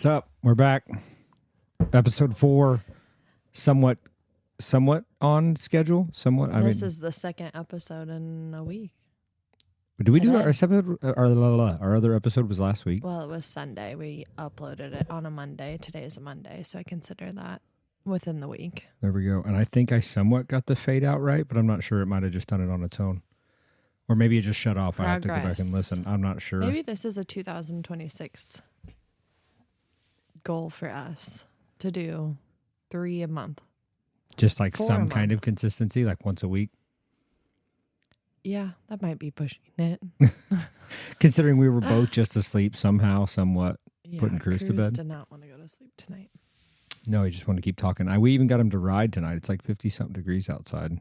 What's up? We're back. Episode 4, somewhat on schedule. This is the second episode in a week. Did we do our episode? Our other episode was last week. Well, it was Sunday. We uploaded it on a Monday. Today is a Monday, so I consider that within the week. There we go. And I think I somewhat got the fade out right, but I'm not sure. It might have just done it on its own. Or maybe it just shut off. I have to go back and listen. I'm not sure. Maybe this is a 2026 goal for us to do 3 a month. Just like some kind of consistency, like once a week. Yeah, that might be pushing it. Considering we were both just asleep somehow, somewhat, putting Cruz to bed. Did not want to go to sleep tonight. No, he just wanted to keep talking. We even got him to ride tonight. It's like 50-something degrees outside.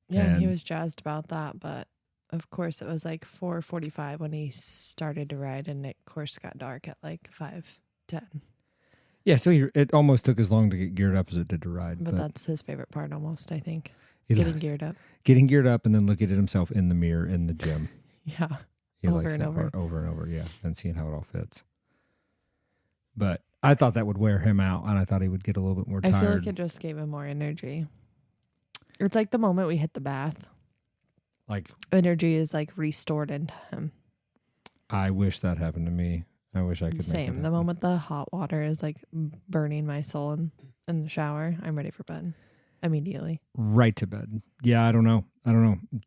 Yeah, and he was jazzed about that, but of course it was like 4:45 when he started to ride, and it, of course, got dark at like 5:10. Yeah, so it almost took as long to get geared up as it did to ride. But that's his favorite part almost, I think. Getting geared up. Getting geared up and then looking at himself in the mirror in the gym. Yeah. He likes that part over and over, yeah, and seeing how it all fits. But I thought that would wear him out, and I thought he would get a little bit more tired. I feel like it just gave him more energy. It's like the moment we hit the bath. Like energy is like restored into him. I wish that happened to me. I wish I could make it happen. The moment the hot water is like burning my soul in the shower, I'm ready for bed immediately. Right to bed. Yeah, I don't know.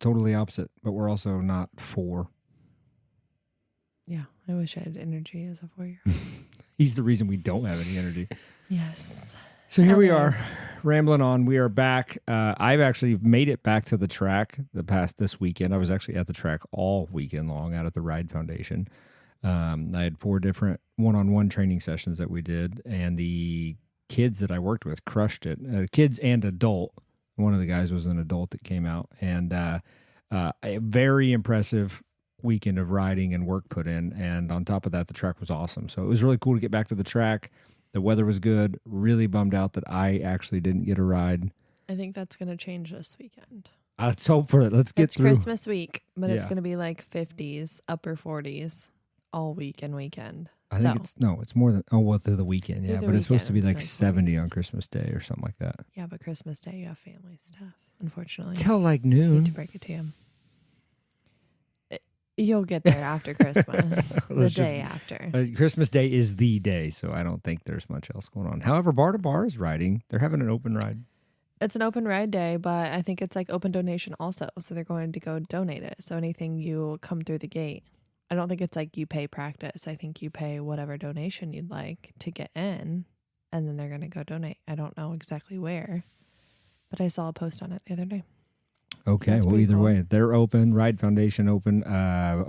Totally opposite, but we're also not 4. Yeah, I wish I had energy as a 4-year-old. He's the reason we don't have any energy. Yes. So here we are, rambling on. We are back. I've actually made it back to the track this weekend. I was actually at the track all weekend long out at the Ride Foundation. I had 4 different one-on-one training sessions that we did, and the kids that I worked with crushed it. Kids and adult. One of the guys was an adult that came out, and a very impressive weekend of riding and work put in. And on top of that, the track was awesome. So it was really cool to get back to the track. The weather was good. Really bummed out that I actually didn't get a ride. I think that's going to change this weekend. Let's hope for it. Let's get through. It's Christmas week, but it's going to be like 50s, upper 40s all week and weekend. I think it's more than, through the weekend, yeah. But it's supposed to be like 70 on Christmas Day or something like that. Yeah, but Christmas Day, you have family stuff, unfortunately. Till like noon. I hate to break it to you. You'll get there after Christmas, the day after. Christmas Day is the day, so I don't think there's much else going on. However, Bar to Bar is riding. They're having an open ride. It's an open ride day, but I think it's like open donation also. So they're going to go donate it. So anything you come through the gate, I don't think it's like you pay practice. I think you pay whatever donation you'd like to get in, and then they're going to go donate. I don't know exactly where, but I saw a post on it the other day. Okay, well, either way, they're open. Ride Foundation open.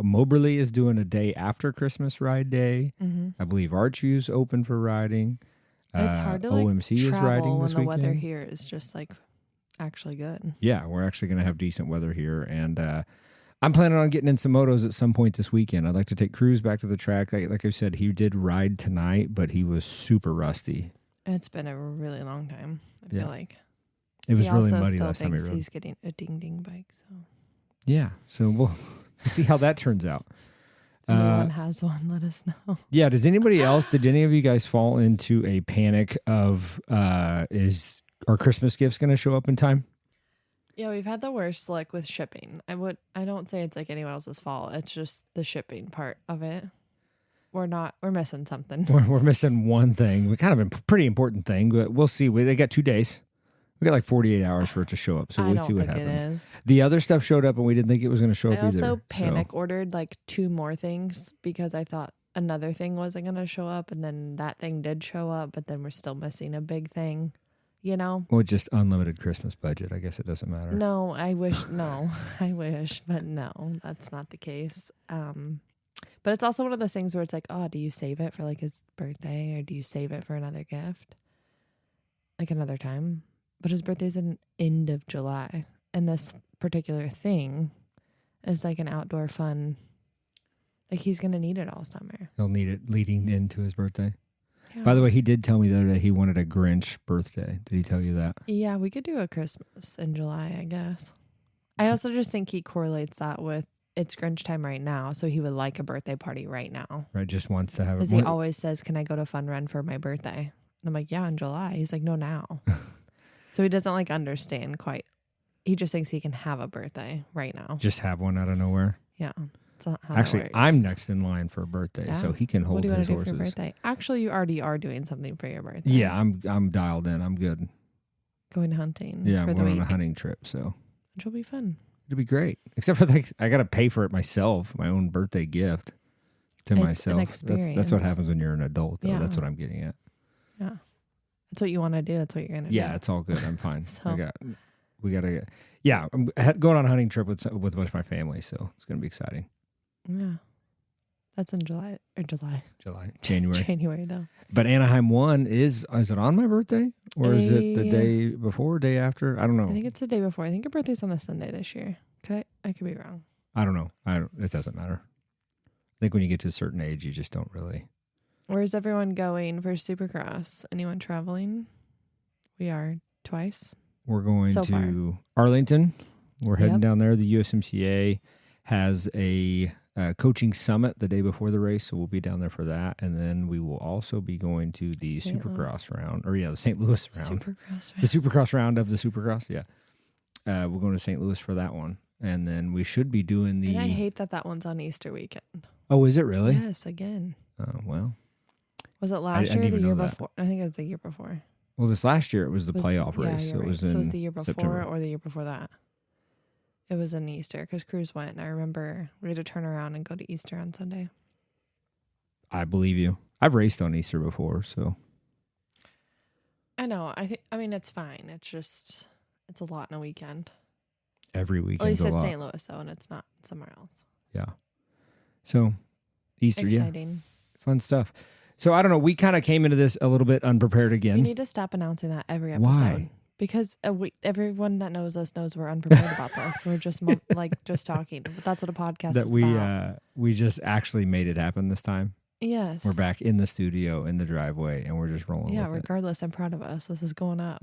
Moberly is doing a day after Christmas ride day. Mm-hmm. I believe Archview's open for riding. It's hard to OMC is riding this when the weekend. weather here is just like actually good. Yeah, we're actually going to have decent weather here, and I'm planning on getting in some motos at some point this weekend. I'd like to take Cruz back to the track. Like I said, he did ride tonight, but he was super rusty. It's been a really long time, I feel like. It was really muddy last time he rode. He's getting a ding-ding bike, so. Yeah, so we'll see how that turns out. If anyone has one, let us know. Yeah, did any of you guys fall into a panic of, is our Christmas gifts going to show up in time? Yeah, we've had the worst luck with shipping. I don't say it's like anyone else's fault. It's just the shipping part of it. We're missing something. We're missing one thing. We kind of a pretty important thing, but we'll see. They got 2 days. We got like 48 hours for it to show up, so we'll see what happens. The other stuff showed up, and we didn't think it was going to show up either. I also panic ordered like 2 more things because I thought another thing wasn't going to show up, and then that thing did show up, but then we're still missing a big thing, you know? Well, just unlimited Christmas budget. I guess it doesn't matter. No, I wish, but no, that's not the case. But it's also one of those things where it's like, oh, do you save it for like his birthday, or do you save it for another gift? Like another time? But his birthday's in end of July. And this particular thing is like an outdoor fun. Like he's going to need it all summer. He'll need it leading into his birthday. Yeah. By the way, he did tell me the other day he wanted a Grinch birthday. Did he tell you that? Yeah, we could do a Christmas in July, I guess. I also just think he correlates that with it's Grinch time right now, so he would like a birthday party right now. Right, just wants to have it. Because he always says, can I go to Fun Run for my birthday? And I'm like, yeah, in July. He's like, no, now. So he doesn't like understand quite. He just thinks he can have a birthday right now. Just have one out of nowhere. Yeah. That's not how Actually, that works. I'm next in line for a birthday, so he can hold his horses. What do you want to do for your birthday? Actually, you already are doing something for your birthday. Yeah, I'm dialed in. I'm good. Going hunting. Yeah, for I'm the going week. on a hunting trip, so Which will be fun. it'll be great. Except for I got to pay for it myself, my own birthday gift to myself. An experience. That's what happens when you're an adult, though. Yeah. That's what I'm getting at. Yeah. That's what you want to do. That's what you're going to do. Yeah, it's all good. I'm fine. So. We got to. Yeah, I'm going on a hunting trip with a bunch of my family, so it's going to be exciting. Yeah. That's in July. January. January, though. But Anaheim 1 is it on my birthday? Or is it the day before, day after? I don't know. I think it's the day before. I think your birthday's on a Sunday this year. I could be wrong. I don't know. It doesn't matter. I think when you get to a certain age, you just don't really. Where's everyone going for Supercross? Anyone traveling? We are twice. We're going to Arlington. We're heading down there. The USMCA has a coaching summit the day before the race, so we'll be down there for that. And then we will also be going to the Supercross round, the St. Louis round. The Supercross round of the Supercross, yeah. We're going to St. Louis for that one. And then we should be doing the... And I hate that one's on Easter weekend. Oh, is it really? Yes, again. Oh, well. Was it last year or the year before? I think it was the year before. Well, this last year it was the playoff race. So, right. it was the year before September. Or the year before that? It was in Easter because Cruz went, and I remember we had to turn around and go to Easter on Sunday. I believe you. I've raced on Easter before, so. I know. I mean, it's fine. It's just, it's a lot in a weekend. Every weekend. At least it's St. Louis, though, and it's not somewhere else. Yeah. So, Easter, exciting. Yeah. Fun stuff. So, I don't know. We kind of came into this a little bit unprepared again. You need to stop announcing that every episode. Why? Because everyone that knows us knows we're unprepared about this. We're just just talking. But that's what a podcast is about. We just actually made it happen this time. Yes. We're back in the studio, in the driveway, and we're just rolling with it. Yeah, regardless, I'm proud of us. This is going up.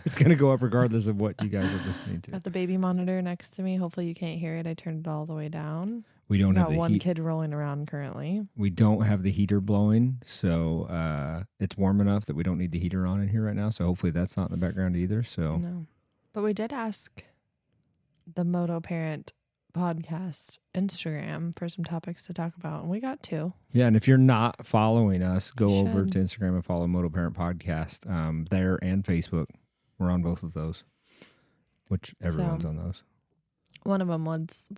It's going to go up regardless of what you guys are listening to. Got the baby monitor next to me. Hopefully you can't hear it. I turned it all the way down. We don't have got one kid rolling around currently. We don't have the heater blowing, so it's warm enough that we don't need the heater on in here right now. So hopefully that's not in the background either. So no, but we did ask the Moto Parent Podcast Instagram for some topics to talk about, and we got 2. Yeah, and if you're not following us, go over to Instagram and follow Moto Parent Podcast there and Facebook. We're on both of those, which everyone's on those. One of them was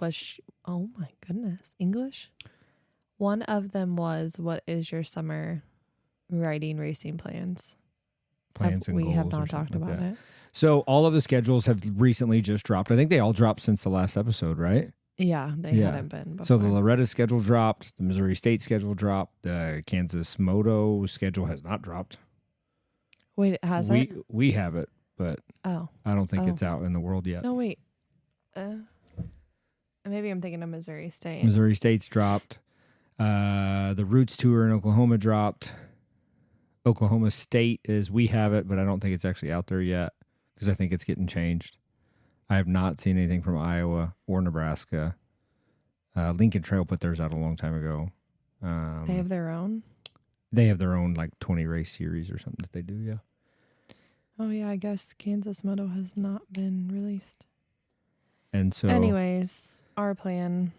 oh my goodness, English. One of them was, what is your summer riding racing plans? And we goals. We have not talked about it. So all of the schedules have recently just dropped. I think they all dropped since the last episode, right? Yeah, they hadn't been before. So the Loretta schedule dropped. The Missouri State schedule dropped. The Kansas Moto schedule has not dropped. Wait, it hasn't? We have it, but I don't think it's out in the world yet. No, wait. Maybe I'm thinking of Missouri State. Missouri State's dropped. The Roots Tour in Oklahoma dropped. Oklahoma State we have it, but I don't think it's actually out there yet because I think it's getting changed. I have not seen anything from Iowa or Nebraska. Lincoln Trail put theirs out a long time ago. They have their own? They have their own 20 race series or something that they do, yeah. Oh, yeah, I guess Kansas Moto has not been released. And so, anyways, our plan.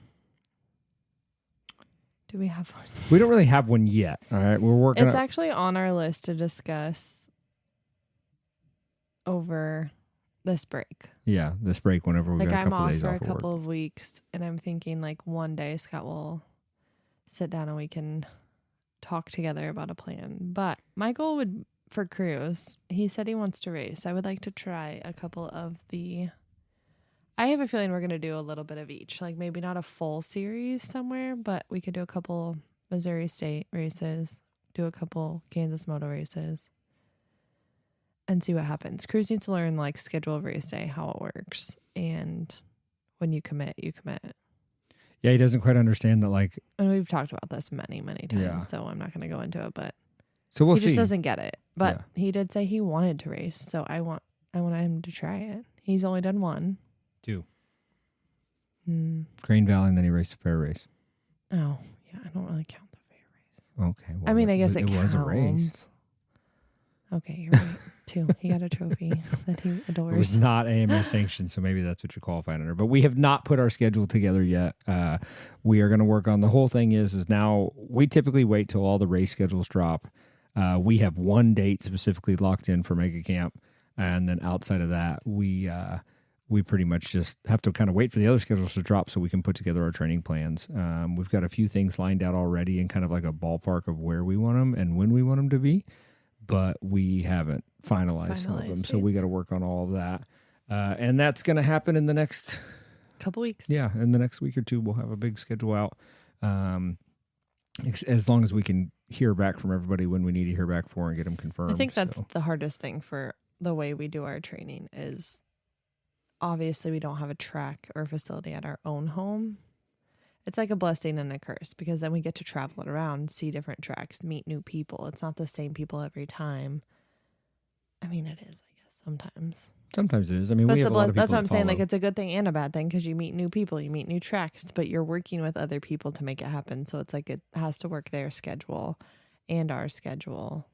Do we have one? We don't really have one yet. All right, we're working. It's actually on our list to discuss over this break. Yeah, this break whenever we got a couple days off. I'm off for a couple of weeks, and I'm thinking one day Scott will sit down and we can talk together about a plan. But my goal would for Cruz, he said he wants to race. I would like to try a couple of the. I have a feeling we're going to do a little bit of each. Maybe not a full series somewhere, but we could do a couple Missouri State races, do a couple Kansas Moto races, and see what happens. Cruz needs to learn, schedule of race day, how it works. And when you commit, you commit. Yeah, he doesn't quite understand that, And we've talked about this many, many times, so I'm not going to go into it, but so we'll see. He just doesn't get it. But he did say he wanted to race, so I want him to try it. He's only done one. 2. Grain Valley, and then he raced a fair race. Oh, yeah. I don't really count the fair race. Okay. I mean, I guess it counts. was a race. Okay, you're right. 2. He got a trophy that he adores. It was not AMA sanctioned, so maybe that's what you're qualified under. But we have not put our schedule together yet. We are going to work on the whole thing is now we typically wait till all the race schedules drop. We have one date specifically locked in for Mega Camp, and then outside of that, we pretty much just have to kind of wait for the other schedules to drop so we can put together our training plans. We've got a few things lined out already and kind of like a ballpark of where we want them and when we want them to be, but we haven't finalized some of them. So we got to work on all of that. And that's going to happen in the next couple weeks. Yeah, in the next week or two, we'll have a big schedule out. As long as we can hear back from everybody when we need to hear back for and get them confirmed. I think that's the hardest thing for the way we do our training is obviously we don't have a track or facility at our own home. It's like a blessing and a curse because then we get to travel it around, see different tracks, meet new people. It's not the same people every time. I mean, it is, I guess, sometimes. Sometimes it is. I mean, we have a lot of people that's what I'm saying. follow. Like, it's a good thing and a bad thing because you meet new people, you meet new tracks, but you're working with other people to make it happen. So it's like it has to work their schedule and our schedule.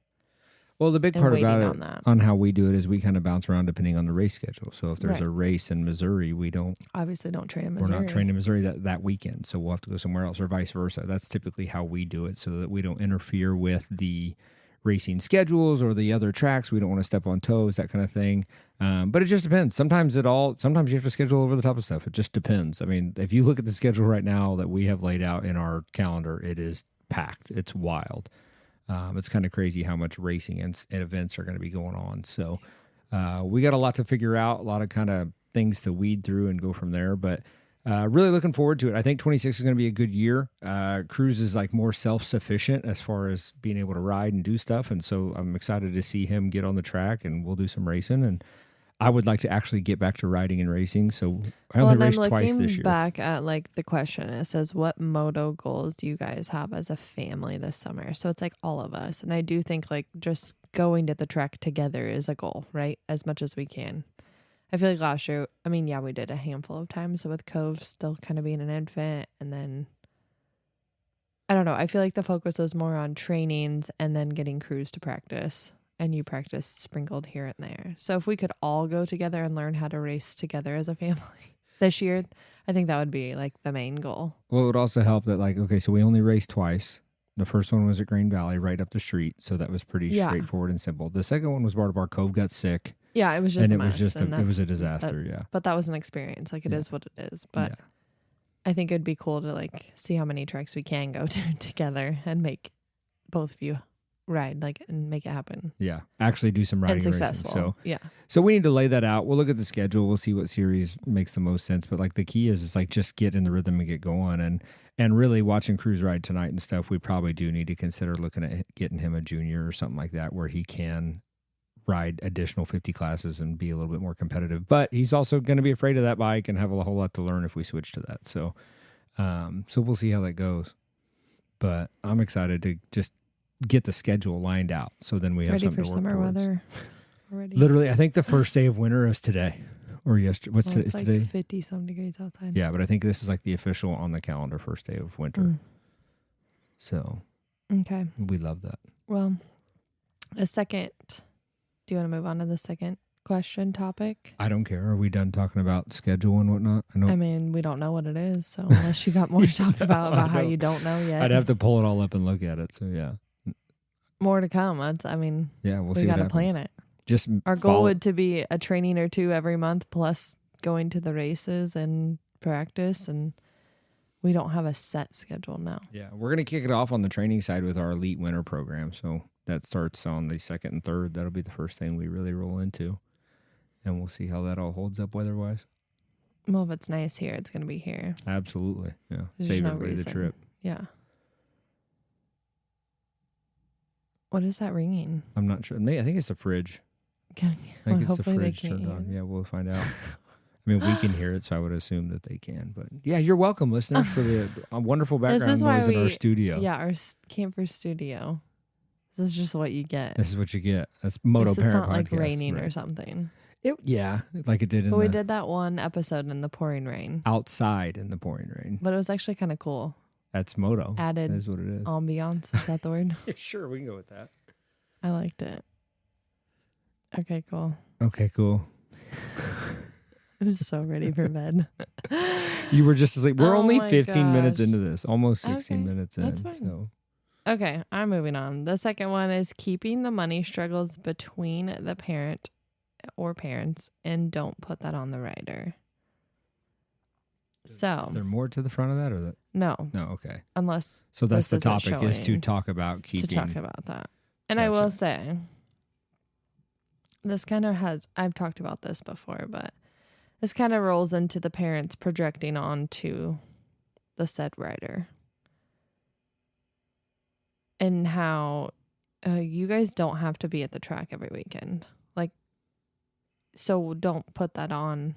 Well, the big part about it, that. on how we do it, is we kind of bounce around depending on the race schedule. So if there's Right. a race in Missouri, we don't Obviously don't train in Missouri. We're not trained in Missouri that weekend, so we'll have to go somewhere else, or vice versa. That's typically how we do it, so that we don't interfere with the racing schedules or the other tracks. We don't want to step on toes, that kind of thing. But it just depends. Sometimes you have to schedule over the top of stuff. It just depends. I mean, if you look at the schedule right now that we have laid out in our calendar, it is packed. It's wild. It's kind of crazy how much racing and events are going to be going on. So we got a lot to figure out, a lot of kind of things to weed through and go from there. But really looking forward to it. I think 26 is going to be a good year. Cruz is like more self-sufficient as far as being able to ride and do stuff. And so I'm excited to see him get on the track, and we'll do some racing. And I would like to actually get back to riding and racing. So I only raced twice this year. Back at like the question, it says, what moto goals do you guys have as a family this summer? So it's like all of us. And I do think like just going to the track together is a goal, right? As much as we can. I feel like last year, I mean, yeah, we did a handful of times. So with Cove still kind of being an infant, and then I don't know. I feel like the focus was more on trainings and then getting Cruz to practice. And you practice sprinkled here and there. So if we could all go together and learn how to race together as a family this year, I think that would be like the main goal. Well, it would also help that like, okay, so we only raced twice. The first one was at Grain Valley right up the street. So that was pretty straightforward and simple. The second one was Bar Cove got sick. Yeah, it was just and a it mess. it was a disaster, yeah. But that was an experience. Like it is what it is. But I think it'd be cool to like see how many tracks we can go to together and make both of you ride like and make it happen. Yeah, actually do some riding and successful. Racing. So we need to lay that out. We'll look at the schedule. We'll see what series makes the most sense. But like the key is like just get in the rhythm and get going. And really watching Cruz ride tonight and stuff, we probably do need to consider looking at getting him a junior or something like that where he can ride additional 50 classes and be a little bit more competitive. But he's also going to be afraid of that bike and have a whole lot to learn if we switch to that. So we'll see how that goes. But I'm excited to just get the schedule lined out, so then we have ready something for to work summer towards. weather already. Literally, I think the first day of winter is today or yesterday. It's like today? 50-some degrees outside. Yeah, but I think this is like the official on the calendar first day of winter. So okay, we love that. Well, do you want to move on to the second question topic? I don't care. Are we done talking about schedule and whatnot? I mean, we don't know what it is, so unless you got more to talk about how you don't know yet. I'd have to pull it all up and look at it. So yeah. More to come. We'll see. We got to plan it. Just our goal would to be a training or two every month, plus going to the races and practice. And we don't have a set schedule now. Yeah, we're gonna kick it off on the training side with our elite winter program. So that starts on the 2nd and 3rd. That'll be the first thing we really roll into, and we'll see how that all holds up weather-wise. Well, if it's nice here, it's gonna be here. Absolutely, yeah. There's Save no everybody the trip. Yeah. What is that ringing? I'm not sure. I think it's the fridge. Okay. I think it's the fridge turned on. Yeah, we'll find out. I mean, we can hear it, so I would assume that they can. But yeah, you're welcome, listeners, for the wonderful background noise in our studio. Yeah, our camper studio. This is just what you get. This is what you get. That's Moto Parent Podcast. It's not like raining or something. Like it did in But we did that one episode in the pouring rain. outside in the pouring rain. But it was actually kind of cool. That's moto. Added That is what it is. Ambiance, is that the word? Sure, we can go with that. I liked it. Okay, cool. Okay, cool. I'm so ready for bed. You were just asleep. We're only 15 minutes gosh. into this, almost 16 Okay, minutes in. that's fine. So Okay, I'm moving on. The second one is keeping the money struggles between the parent or parents and don't put that on the rider. So, is there more to the front of that or that? no, Okay. unless So that's the this isn't topic is to showing, talk about keeping. to talk about that. And I will Gotcha. say, this kind of has, I've talked about this before, but this kind of rolls into the parents projecting onto the said rider. And how you guys don't have to be at the track every weekend. Like, so don't put that on.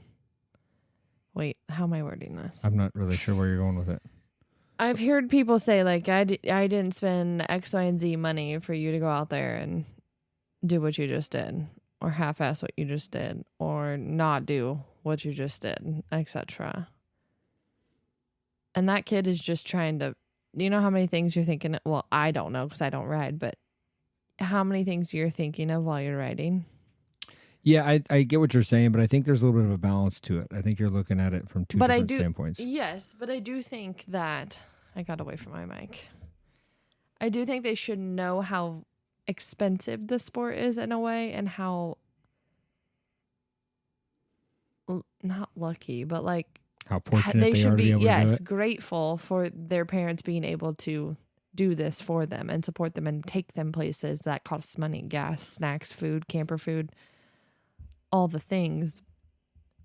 Wait, how am I wording this? I'm not really sure where you're going with it. I've heard people say, like, I didn't spend X, Y, and Z money for you to go out there and do what you just did, or half-ass what you just did, or not do what you just did, etc. And that kid is just trying to, you know how many things you're thinking, well, I don't know because I don't ride, but how many things you're thinking of while you're riding? Yeah, I get what you're saying, but I think there's a little bit of a balance to it. I think you're looking at it from two different standpoints. Yes, but I do think that, I got away from my mic. I do think they should know how expensive the sport is in a way, and how, not lucky, but like, How fortunate they they should are to be able to do it. grateful for their parents being able to do this for them and support them and take them places that cost money, gas, snacks, food, camper food, all the things.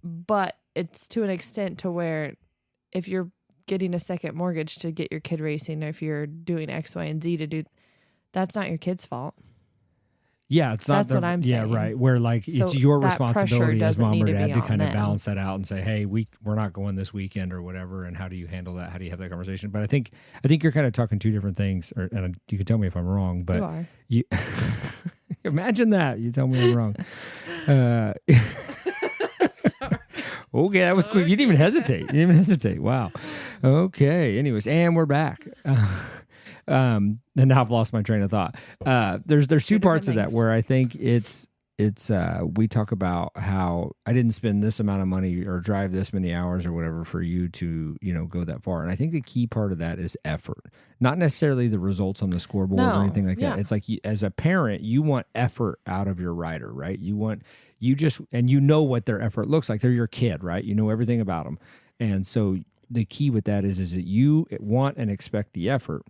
But it's to an extent to where if you're getting a second mortgage to get your kid racing, or if you're doing X, Y, and Z to do, that's not your kid's fault. Yeah, it's not. That's what I'm saying. Yeah, right. Where like So it's your that pressure responsibility as doesn't mom need or to be dad to on kind of them. balance that out and say, hey, we're not going this weekend or whatever. And how do you handle that? How do you have that conversation? But I think you're kind of talking two different things. And you can tell me if I'm wrong. But You are. you imagine that you tell me I'm wrong. Okay, that was quick. You didn't even hesitate. Wow. Okay. Anyways, and we're back. And now I've lost my train of thought. There's two parts of that where I think it's we talk about how I didn't spend this amount of money or drive this many hours or whatever for you to, go that far. And I think the key part of that is effort, not necessarily the results on the scoreboard or anything like that. It's like as a parent, you want effort out of your rider, right? And you know what their effort looks like. They're your kid, right? You know everything about them. And so the key with that is that you want and expect the effort.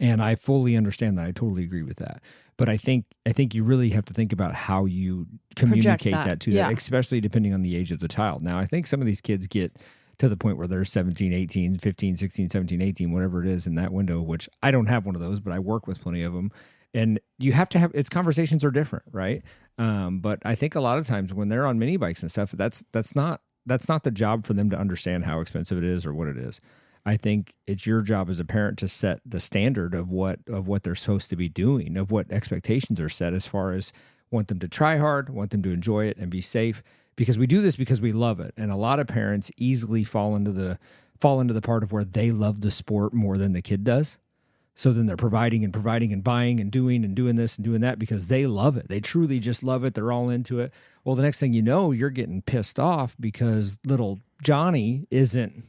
And I fully understand that. I totally agree with that. But I think you really have to think about how you communicate that to that, especially depending on the age of the child. Now, I think some of these kids get to the point where they're 17, 18, 15, 16, 17, 18, whatever it is in that window, which I don't have one of those, but I work with plenty of them. And you have to its conversations are different, right? But I think a lot of times when they're on mini bikes and stuff, that's not the job for them to understand how expensive it is or what it is. I think it's your job as a parent to set the standard of what they're supposed to be doing, of what expectations are set as far as want them to try hard, want them to enjoy it and be safe, because we do this because we love it. And a lot of parents easily fall into the part of where they love the sport more than the kid does. So then they're providing and buying and doing this and doing that because they love it. They truly just love it. They're all into it. Well, the next thing you know, you're getting pissed off because little Johnny isn't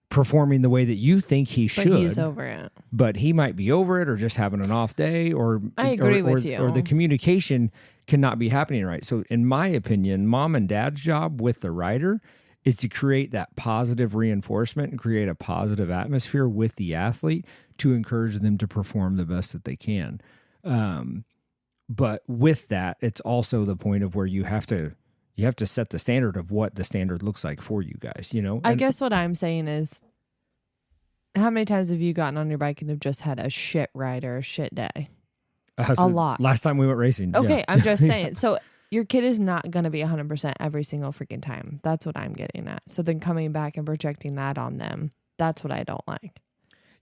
performing the way that you think he should. But he's over it. But he might be over it or just having an off day, or I agree with you. Or the communication cannot be happening right. So in my opinion, mom and dad's job with the rider is to create that positive reinforcement and create a positive atmosphere with the athlete to encourage them to perform the best that they can. But with that, it's also the point of where you have to set the standard of what the standard looks like for you guys, I guess what I'm saying is, how many times have you gotten on your bike and have just had a shit ride or a shit day? A lot. Last time we went racing. Okay, yeah. I'm just saying. So your kid is not going to be 100% every single freaking time. That's what I'm getting at. So then coming back and projecting that on them, that's what I don't like.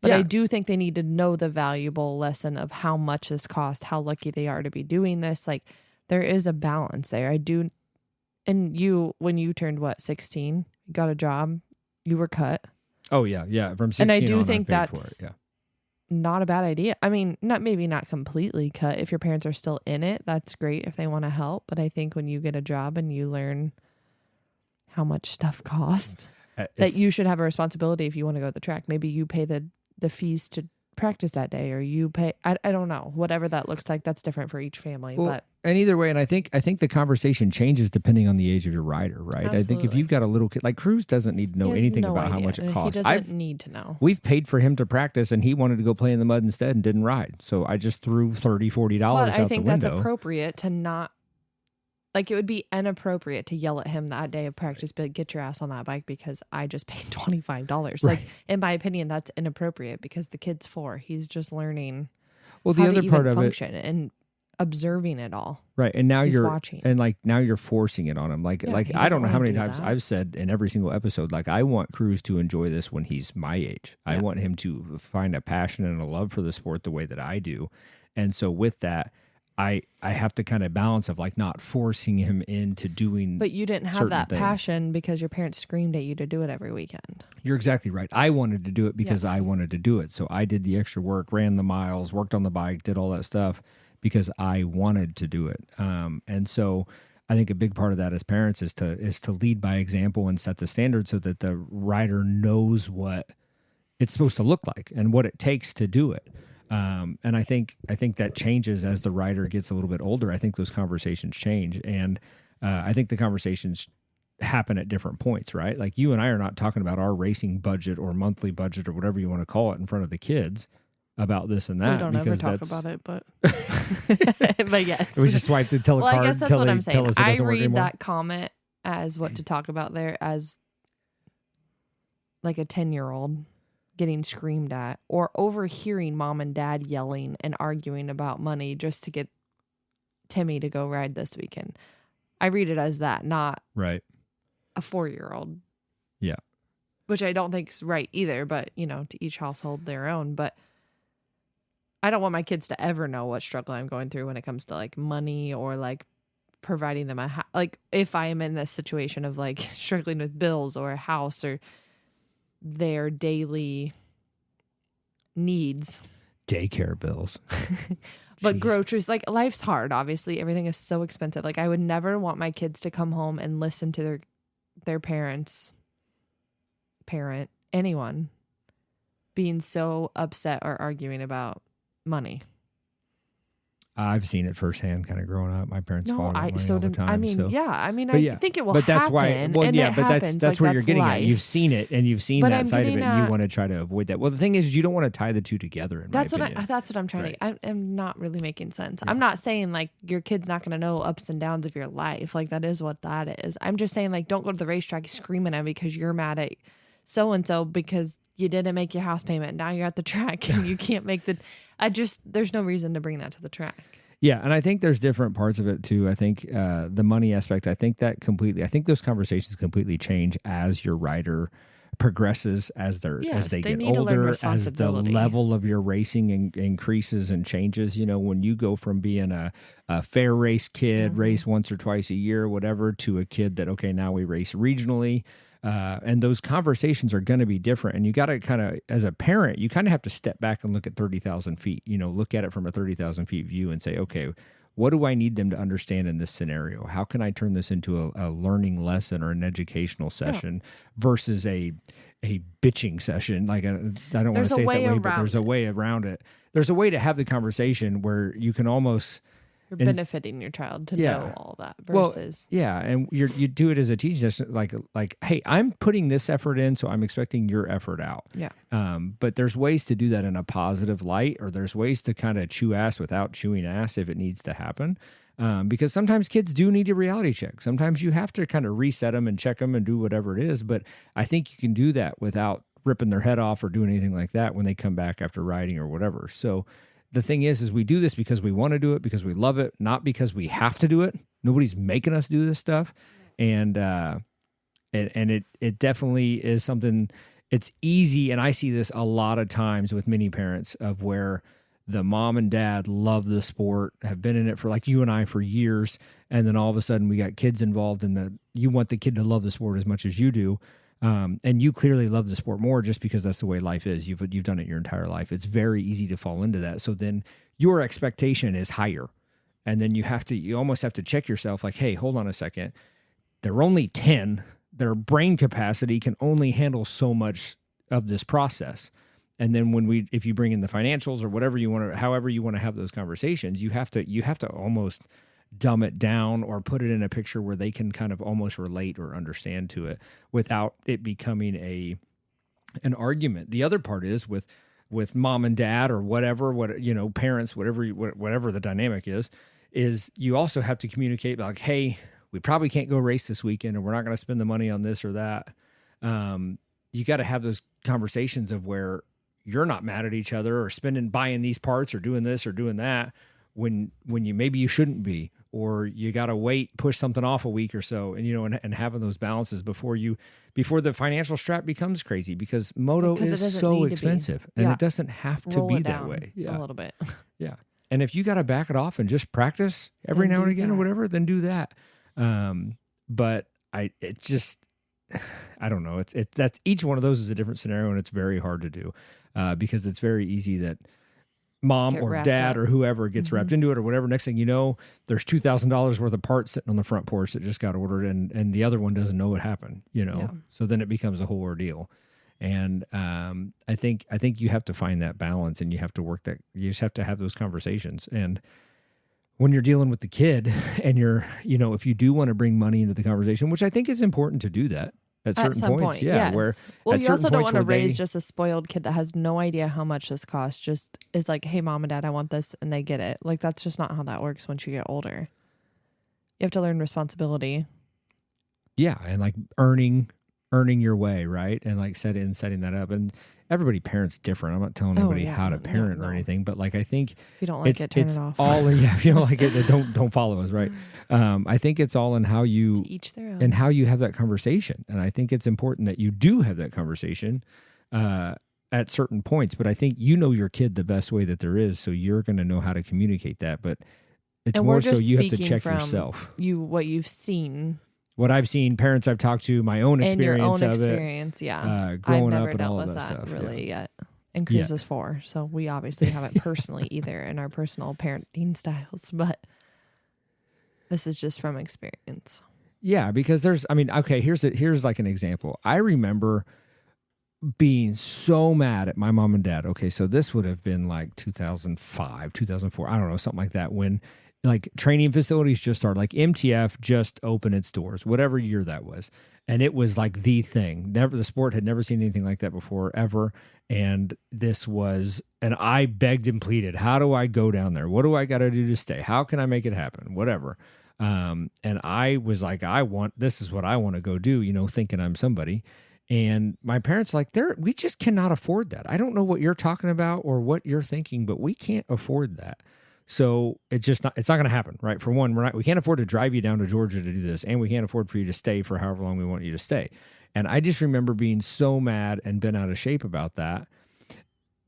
But I do think they need to know the valuable lesson of how much this costs, how lucky they are to be doing this. Like, there is a balance there. I do And when you turned, 16, got a job, you were cut. Oh, yeah. Yeah. From 16 and I do on, think I paid that's for it. Yeah. not a bad idea. I mean, maybe not completely cut. If your parents are still in it, that's great if they want to help. But I think when you get a job and you learn how much stuff costs, that you should have a responsibility if you want to go to the track. Maybe you pay the fees to practice that day, or you pay, I don't know, whatever that looks like. That's different for each family. Well, but and either way, and I think the conversation changes depending on the age of your rider, right? Absolutely. I think if you've got a little kid, like Cruz doesn't need to know anything about how much it costs. He doesn't need to know. We've paid for him to practice, and he wanted to go play in the mud instead and didn't ride. So I just threw $30, $40 out the window. But I think that's appropriate to not, like, it would be inappropriate to yell at him that day of practice, but get your ass on that bike because I just paid $25. Right. Like, in my opinion, that's inappropriate because the kid's 4. He's just learning the how other to part even of function and observing it all. Right. And now He's watching. And like now you're forcing it on him. Like I don't know how many times I've said in every single episode, like, I want Cruz to enjoy this when he's my age. I want him to find a passion and a love for the sport the way that I do. And so with that, I have to kind of balance of like not forcing him into doing. But you didn't have that passion because your parents screamed at you to do it every weekend. You're exactly right. I wanted to do it because I wanted to do it. So I did the extra work, ran the miles, worked on the bike, did all that stuff because I wanted to do it. And so I think a big part of that as parents is to lead by example and set the standard so that the rider knows what it's supposed to look like and what it takes to do it. And I think that changes as the rider gets a little bit older. I think those conversations change. And I think the conversations happen at different points, right? Like you and I are not talking about our racing budget or monthly budget or whatever you want to call it in front of the kids about this and that. We don't ever talk about it, but but yes. We just swipe the telecard. Well, I guess that's what I'm saying. I read that that comment as what to talk about there as like a 10-year-old getting screamed at or overhearing mom and dad yelling and arguing about money just to get Timmy to go ride this weekend. I read it as that, not right. a 4-year-old. Yeah. Which I don't think is right either, but to each household their own. But I don't want my kids to ever know what struggle I'm going through when it comes to like money or like providing them like if I am in this situation of like struggling with bills or a house or their daily needs. Daycare bills. But groceries, like life's hard, obviously. Everything is so expensive. Like I would never want my kids to come home and listen to their parent, anyone, being so upset or arguing about money. I've seen it firsthand, kind of growing up. My parents fought about money all the time. I mean, I think it will happen. That's why. Well, yeah, but that's where you're getting at. You've seen it, and you've seen that side of it, and you want to try to avoid that. Well, the thing is, you don't want to tie the two together. That's what I'm trying to. I'm not really making sense. Yeah. I'm not saying like your kid's not going to know ups and downs of your life. Like that is what that is. I'm just saying like don't go to the racetrack screaming at me because you're mad at so and so because you didn't make your house payment. Now you're at the track and you can't make the. There's no reason to bring that to the track. Yeah, and I think there's different parts of it too. I think the money aspect, I think those conversations completely change as your rider progresses, as they get older, as the level of your racing increases and changes. When you go from being a fair race kid, race once or twice a year, whatever, to a kid that, okay, now we race regionally. And those conversations are going to be different. And you got to kind of, as a parent, you kind of have to step back and look at 30,000 feet, look at it from a 30,000 feet view and say, okay, what do I need them to understand in this scenario? How can I turn this into a learning lesson or an educational session versus a bitching session? Like, I don't want to say it that way, but there's a way around it. There's a way to have the conversation where you can almost... You're benefiting your child to know all that versus... Well, yeah, and you do it as a teaching session, like, hey, I'm putting this effort in, so I'm expecting your effort out. Yeah. But there's ways to do that in a positive light, or there's ways to kind of chew ass without chewing ass if it needs to happen. Because sometimes kids do need a reality check. Sometimes you have to kind of reset them and check them and do whatever it is. But I think you can do that without ripping their head off or doing anything like that when they come back after riding or whatever. So... The thing is we do this because we want to do it, because we love it, not because we have to do it. Nobody's making us do this stuff. And it definitely is something, it's easy. And I see this a lot of times with many parents of where the mom and dad love the sport, have been in it for like you and I for years. And then all of a sudden we got kids involved and you want the kid to love the sport as much as you do. And you clearly love the sport more just because that's the way life is. You've done it your entire life. It's very easy to fall into that. So then your expectation is higher. And then you almost have to check yourself like, hey, hold on a second. They're only 10. Their brain capacity can only handle so much of this process. And then if you bring in the financials or whatever however you want to have those conversations, you have to almost dumb it down or put it in a picture where they can kind of almost relate or understand to it without it becoming an argument. The other part is with mom and dad or whatever, parents, whatever the dynamic is you also have to communicate like, hey, we probably can't go race this weekend, or we're not going to spend the money on this or that. You got to have those conversations of where you're not mad at each other or buying these parts or doing this or doing that when maybe you shouldn't be, or you got to push something off a week or so, and having those balances before the financial strap becomes crazy, because moto is so expensive and it doesn't have to be that way. A little bit. Yeah. And if you got to back it off and just practice every now and again or whatever, then do that. But I don't know. That's each one of those is a different scenario, and it's very hard to do, because it's very easy that mom or dad or whoever gets wrapped into it or whatever. Next thing you know, there's $2,000 worth of parts sitting on the front porch that just got ordered, and the other one doesn't know what happened, So then it becomes a whole ordeal. And I think you have to find that balance, and you have to work that. You just have to have those conversations. And when you're dealing with the kid, and if you do want to bring money into the conversation, which I think is important to do that at certain points, yes. Where you also don't want to raise just a spoiled kid that has no idea how much this costs. Just is like, hey, mom and dad, I want this, and they get it. Like, that's just not how that works once you get older. You have to learn responsibility. Yeah, and like earning your way, right? And like setting that up. And everybody parents different. I'm not telling anybody how to parent or anything, but like I think if you don't like it, turn it off. If you don't like it, then don't follow us, right? I think it's all in how you each their own. And how you have that conversation. And I think it's important that you do have that conversation at certain points. But I think your kid the best way that there is, so you're going to know how to communicate that. But it's more so you have to check yourself. What you've seen. What I've seen, parents I've talked to, my own experience of it. growing I've never up and dealt all with of that stuff. Really yet. And Cruz is 4, so we obviously haven't personally either in our personal parenting styles, but this is just from experience. Yeah, because here's like an example. I remember being so mad at my mom and dad. Okay, so this would have been like 2005, 2004, I don't know, something like that, when like training facilities just started, like MTF just opened its doors, whatever year that was. And it was like the thing. The sport had never seen anything like that before, ever. And I begged and pleaded, how do I go down there? What do I got to do to stay? How can I make it happen? Whatever. And I was like, this is what I want to go do, thinking I'm somebody. And my parents we just cannot afford that. I don't know what you're talking about or what you're thinking, but we can't afford that. So it's not going to happen, right? For one, we can't afford to drive you down to Georgia to do this, and we can't afford for you to stay for however long we want you to stay. And I just remember being so mad and been out of shape about that,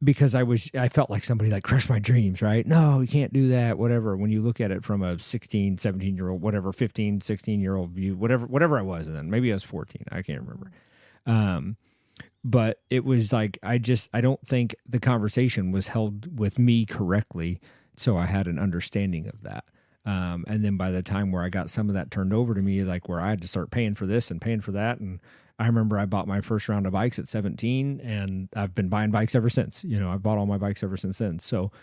because I felt like somebody like crushed my dreams, right? No, you can't do that, whatever. When you look at it from a 16, 17-year-old, whatever, 15, 16-year-old view, whatever I was then. Maybe I was 14. I can't remember. But it was like, I don't think the conversation was held with me correctly. So I had an understanding of that. And then by the time where I got some of that turned over to me, like where I had to start paying for this and paying for that. And I remember I bought my first round of bikes at 17, and I've been buying bikes ever since. I've bought all my bikes ever since then. So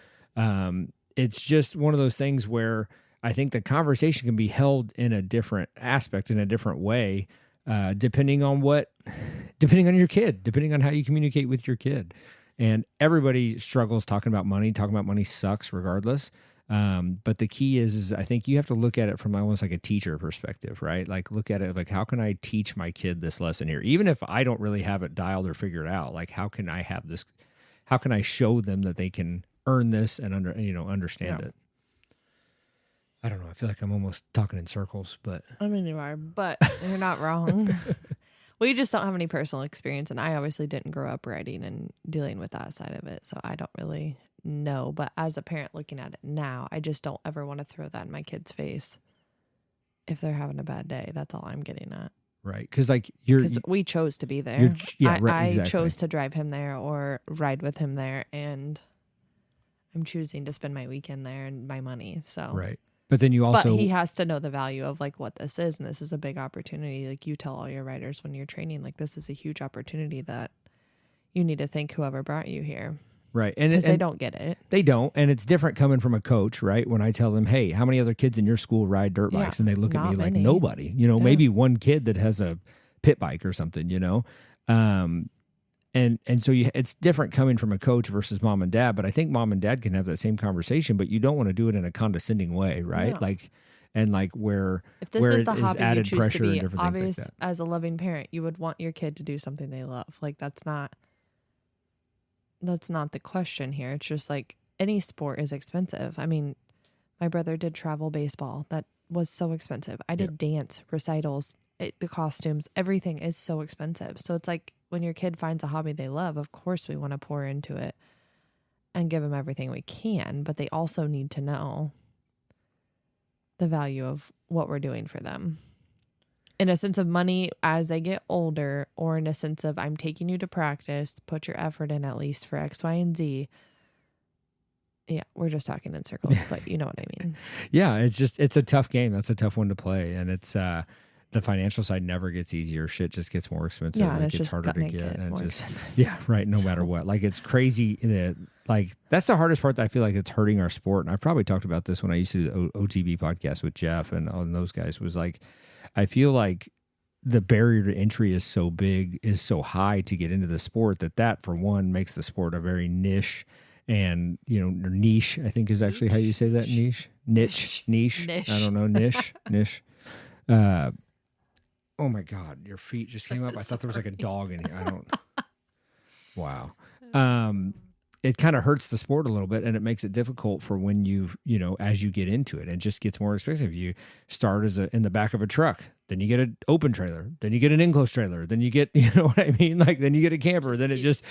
it's just one of those things where I think the conversation can be held in a different aspect, in a different way, depending on your kid, depending on how you communicate with your kid. And everybody struggles talking about money. Talking about money sucks regardless. But the key is I think you have to look at it from almost like a teacher perspective, right? Like look at it like, how can I teach my kid this lesson here? Even if I don't really have it dialed or figured out, like how can I have this? How can I show them that they can earn this and understand it? I don't know. I feel like I'm almost talking in circles, but I mean, you are, but you're not wrong. We just don't have any personal experience, and I obviously didn't grow up riding and dealing with that side of it, so I don't really No, but as a parent looking at it now, I just don't ever want to throw that in my kid's face if they're having a bad day. That's all I'm getting at. Right. Because like we chose to be there. I exactly. chose to drive him there or ride with him there, and I'm choosing to spend my weekend there and my money. So right. But then you also, but he has to know the value of like what this is, and this is a big opportunity. Like you tell all your riders when you're training, like this is a huge opportunity that you need to thank whoever brought you here. Right. Because they don't get it. They don't. And it's different coming from a coach, right? When I tell them, hey, how many other kids in your school ride dirt bikes? And they look at me like nobody, maybe one kid that has a pit bike or something, And so it's different coming from a coach versus mom and dad. But I think mom and dad can have that same conversation, but you don't want to do it in a condescending way, right? No. Where if this is the hobby you choose pressure to be, and different obvious things like that. As a loving parent, you would want your kid to do something they love. Like that's not the question here. It's just like any sport is expensive. I mean, my brother did travel baseball. That was so expensive. I did dance recitals. The costumes, everything is so expensive. So it's like when your kid finds a hobby they love, of course we want to pour into it and give them everything we can, but they also need to know the value of what we're doing for them. In a sense of money as they get older, or in a sense of I'm taking you to practice, put your effort in at least for X, Y, and Z. Yeah, we're just talking in circles, but you know what I mean. Yeah, it's a tough game. That's a tough one to play. And it's the financial side never gets easier. Shit just gets more expensive. Yeah, and it it's gets just harder to get. And more just expensive. Yeah, right. No matter what. Like it's crazy. That's the hardest part that I feel like it's hurting our sport. And I've probably talked about this when I used to do the OTB podcast with Jeff and those guys was like, I feel like the barrier to entry is so big, is so high to get into the sport that for one makes the sport a very niche and, niche, I think is actually how you say that, niche. I don't know, niche. Oh my God, your feet just came up. I thought there was like a dog in here. Wow. It kind of hurts the sport a little bit, and it makes it difficult for when as you get into it, it just gets more expensive. You start in the back of a truck, then you get an open trailer, then you get an enclosed trailer, then you get, you know what I mean? Like then you get a camper, then it just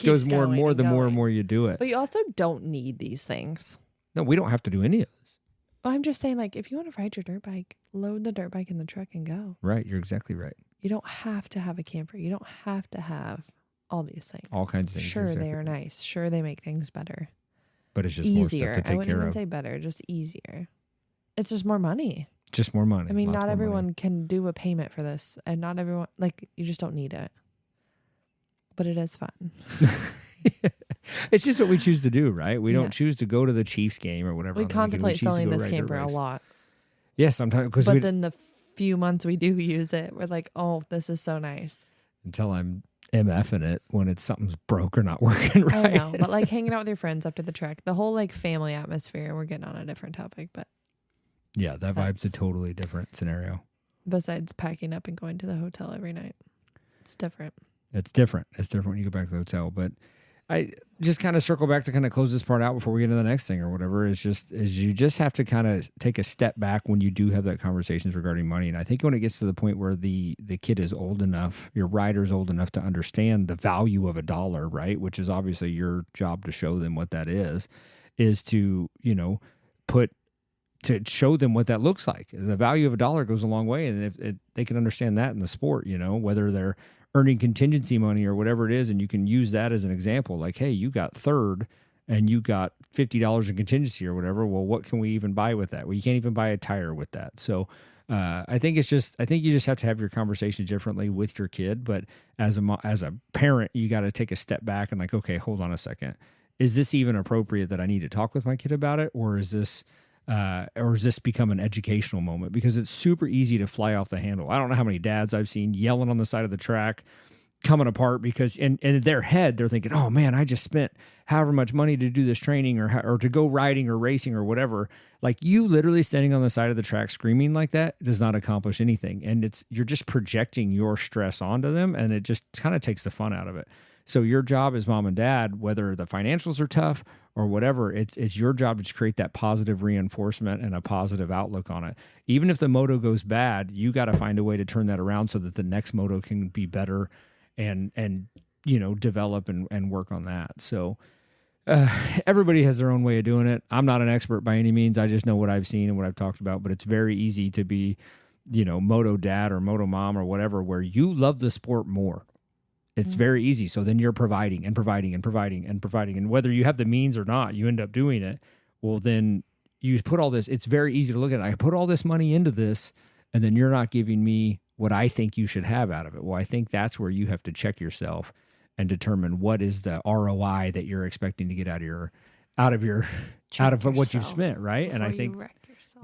goes more and more the more and more you do it. But you also don't need these things. No, we don't have to do any of this. Well, I'm just saying, like, if you want to ride your dirt bike, load the dirt bike in the truck and go. Right, you're exactly right. You don't have to have a camper. You don't have to have all these things. All kinds of things. Sure, they are nice. Sure, they make things better. But it's just easier. More stuff to take care of. I wouldn't even say better, just easier. It's just more money. Just more money. I mean, not everyone can do a payment for this, and not everyone, you just don't need it. But it is fun. It's just what we choose to do, right? We don't choose to go to the Chiefs game or whatever. We contemplate selling this camper a lot. Yeah, sometimes. But then the few months we do use it, we're like, oh, this is so nice. Until I'm MFing it when something's broke or not working right. I know, but hanging out with your friends after the track, the whole family atmosphere, we're getting on a different topic, but. Yeah, that vibe's a totally different scenario. Besides packing up and going to the hotel every night. It's different. It's different. It's different when you go back to the hotel. But I just kind of circle back to kind of close this part out before we get into the next thing or whatever is you just have to kind of take a step back when you do have that conversations regarding money. And I think when it gets to the point where the kid is old enough, your rider's old enough to understand the value of a dollar, right? Which is obviously your job to show them what that is to, to show them what that looks like. The value of a dollar goes a long way. And if they can understand that in the sport, whether they're earning contingency money or whatever it is, and you can use that as an example, like, hey, you got third and you got $50 in contingency or whatever. Well, what can we even buy with that? Well, you can't even buy a tire with that. So I think you just have to have your conversations differently with your kid. But as a parent, you got to take a step back and okay, hold on a second. Is this even appropriate that I need to talk with my kid about it? Or is this become an educational moment? Because it's super easy to fly off the handle. I don't know how many dads I've seen yelling on the side of the track, coming apart because in their head, they're thinking, oh man, I just spent however much money to do this training or to go riding or racing or whatever. You literally standing on the side of the track screaming like that does not accomplish anything. And you're just projecting your stress onto them, and it just kind of takes the fun out of it. So your job as mom and dad, whether the financials are tough or whatever, it's your job to create that positive reinforcement and a positive outlook on it. Even if the moto goes bad, you got to find a way to turn that around so that the next moto can be better and develop and work on that. So Everybody has their own way of doing it. I'm not an expert by any means. I just know what I've seen and what I've talked about, but it's very easy to be, moto dad or moto mom or whatever, where you love the sport more. It's very easy. So then you're providing and providing and providing and providing. And whether you have the means or not, you end up doing it. Well, then you put all this, it's very easy to look at it. I put all this money into this, and then you're not giving me what I think you should have out of it. Well, I think that's where you have to check yourself and determine what is the ROI that you're expecting to get out of what you've spent, right? And I think,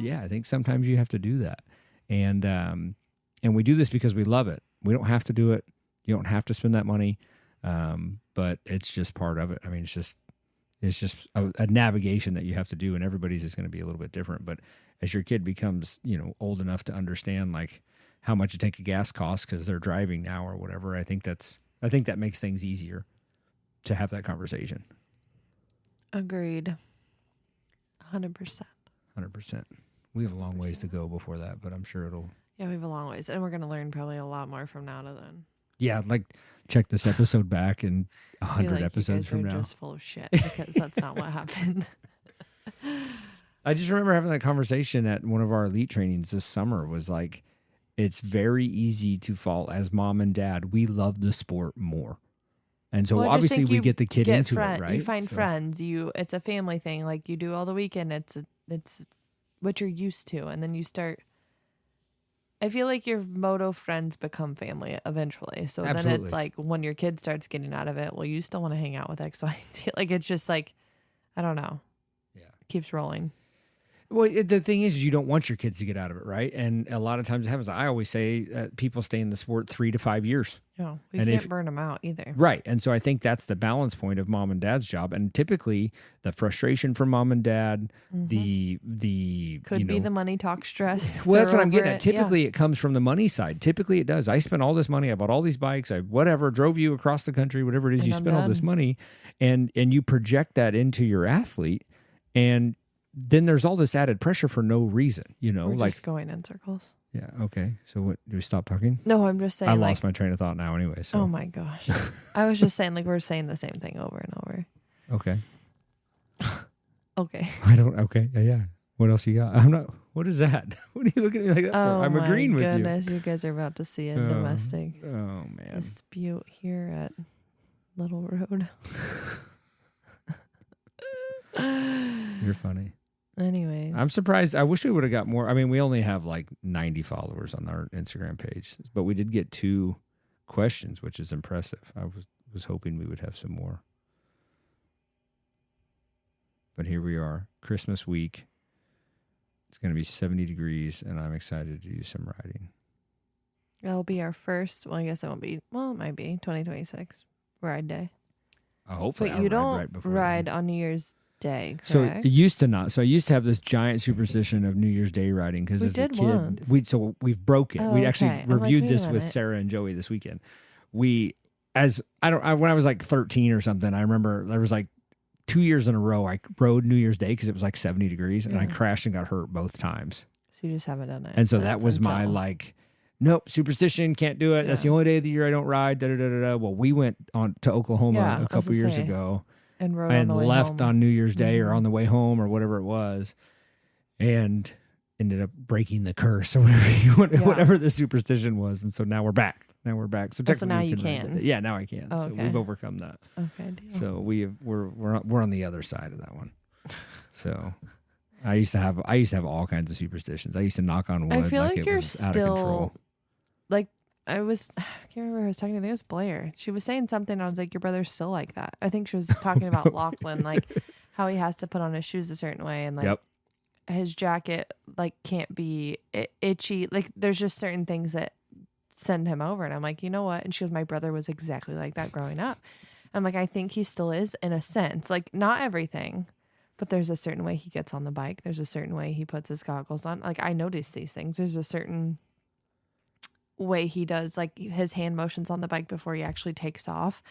I think sometimes you have to do that. And we do this because we love it. We don't have to do it. You don't have to spend that money, but it's just part of it. I mean, it's just a navigation that you have to do, and everybody's is going to be a little bit different. But as your kid becomes, old enough to understand like how much a tank of gas costs because they're driving now or whatever, I think that makes things easier to have that conversation. Agreed. 100%. 100%. We have a long ways to go before that, but I'm sure it'll. Yeah, we have a long ways, and we're going to learn probably a lot more from now to then. Yeah, like check this episode back in 100 episodes from now. You guys are just full of shit because that's not what happened. I just remember having that conversation at one of our elite trainings this summer. Was like, it's very easy to fall as mom and dad. We love the sport more, and so obviously we get the kid into it, right? You find friends. It's a family thing. Like you do all the weekend. It's what you're used to, and then you start. I feel like your moto friends become family eventually. So Absolutely. Then it's like when your kid starts getting out of it, well, you still want to hang out with X, Y, Z. Like it's just like, I don't know. Yeah. Keeps rolling. Well, the thing is you don't want your kids to get out of it, right? And a lot of times it happens. I always say people stay in the sport 3 to 5 years. No, we can't burn them out either. Right. And so I think that's the balance point of mom and dad's job. And typically the frustration from mom and dad, the could be the money talk stress. Well, that's what I'm getting at. Typically it comes from the money side. Typically it does. I spent all this money. I bought all these bikes. I drove you across the country, whatever it is, you spent all this money and you project that into your athlete, and then there's all this added pressure for no reason, We're like just going in circles. Yeah. Okay. So what? Do we stop talking? No, I'm just saying. I lost my train of thought now. Anyway. So. Oh my gosh. I was just saying, like we're saying the same thing over and over. Okay. Okay. I don't. Okay. Yeah. What else you got? I'm not. What is that? What are you looking at me like that for? I'm agreeing with you. Oh my goodness! You guys are about to see a domestic man dispute here at Little Road. You're funny. Anyways. I'm surprised. I wish we would have got more. I mean, we only have like 90 followers on our Instagram page, but we did get 2 questions, which is impressive. I was hoping we would have some more. But here we are, Christmas week. It's going to be 70 degrees, and I'm excited to do some riding. That'll be our first, well, I guess it won't be, well, it might be 2026 ride day. Hopefully but you don't ride on New Year's Day, correct? So it used to not. So I used to have this giant superstition of New Year's Day riding because as a kid, once. we've broke it. We actually reviewed this with Sarah and Joey this weekend. When I was like 13 or something, I remember there was like 2 years in a row I rode New Year's Day because it was like 70 degrees and I crashed and got hurt both times. So you just haven't done it. And so that was my like, nope, superstition, can't do it. Yeah. That's the only day of the year I don't ride. Well, we went on to Oklahoma a couple years ago. And rode on the way left home. on New Year's Day or on the way home or whatever it was, and ended up breaking the curse or whatever the superstition was. And so now we're back. So now you can. Yeah, now I can. Oh, so we've overcome that. Okay. Deal. So we're on the other side of that one. So I used to have all kinds of superstitions. I used to knock on wood. I feel like it you're was still out of control. Like I can't remember who I was talking to. I think it was Blair. She was saying something. I was like, your brother's still like that. I think she was talking about Lachlan, like how he has to put on his shoes a certain way. And like his jacket, like can't be itchy. Like there's just certain things that send him over. And I'm like, you know what? And she goes, my brother was exactly like that growing up. And I'm like, I think he still is in a sense, like not everything, but there's a certain way he gets on the bike. There's a certain way he puts his goggles on. Like I notice these things. There's a certain way he does like his hand motions on the bike before he actually takes off.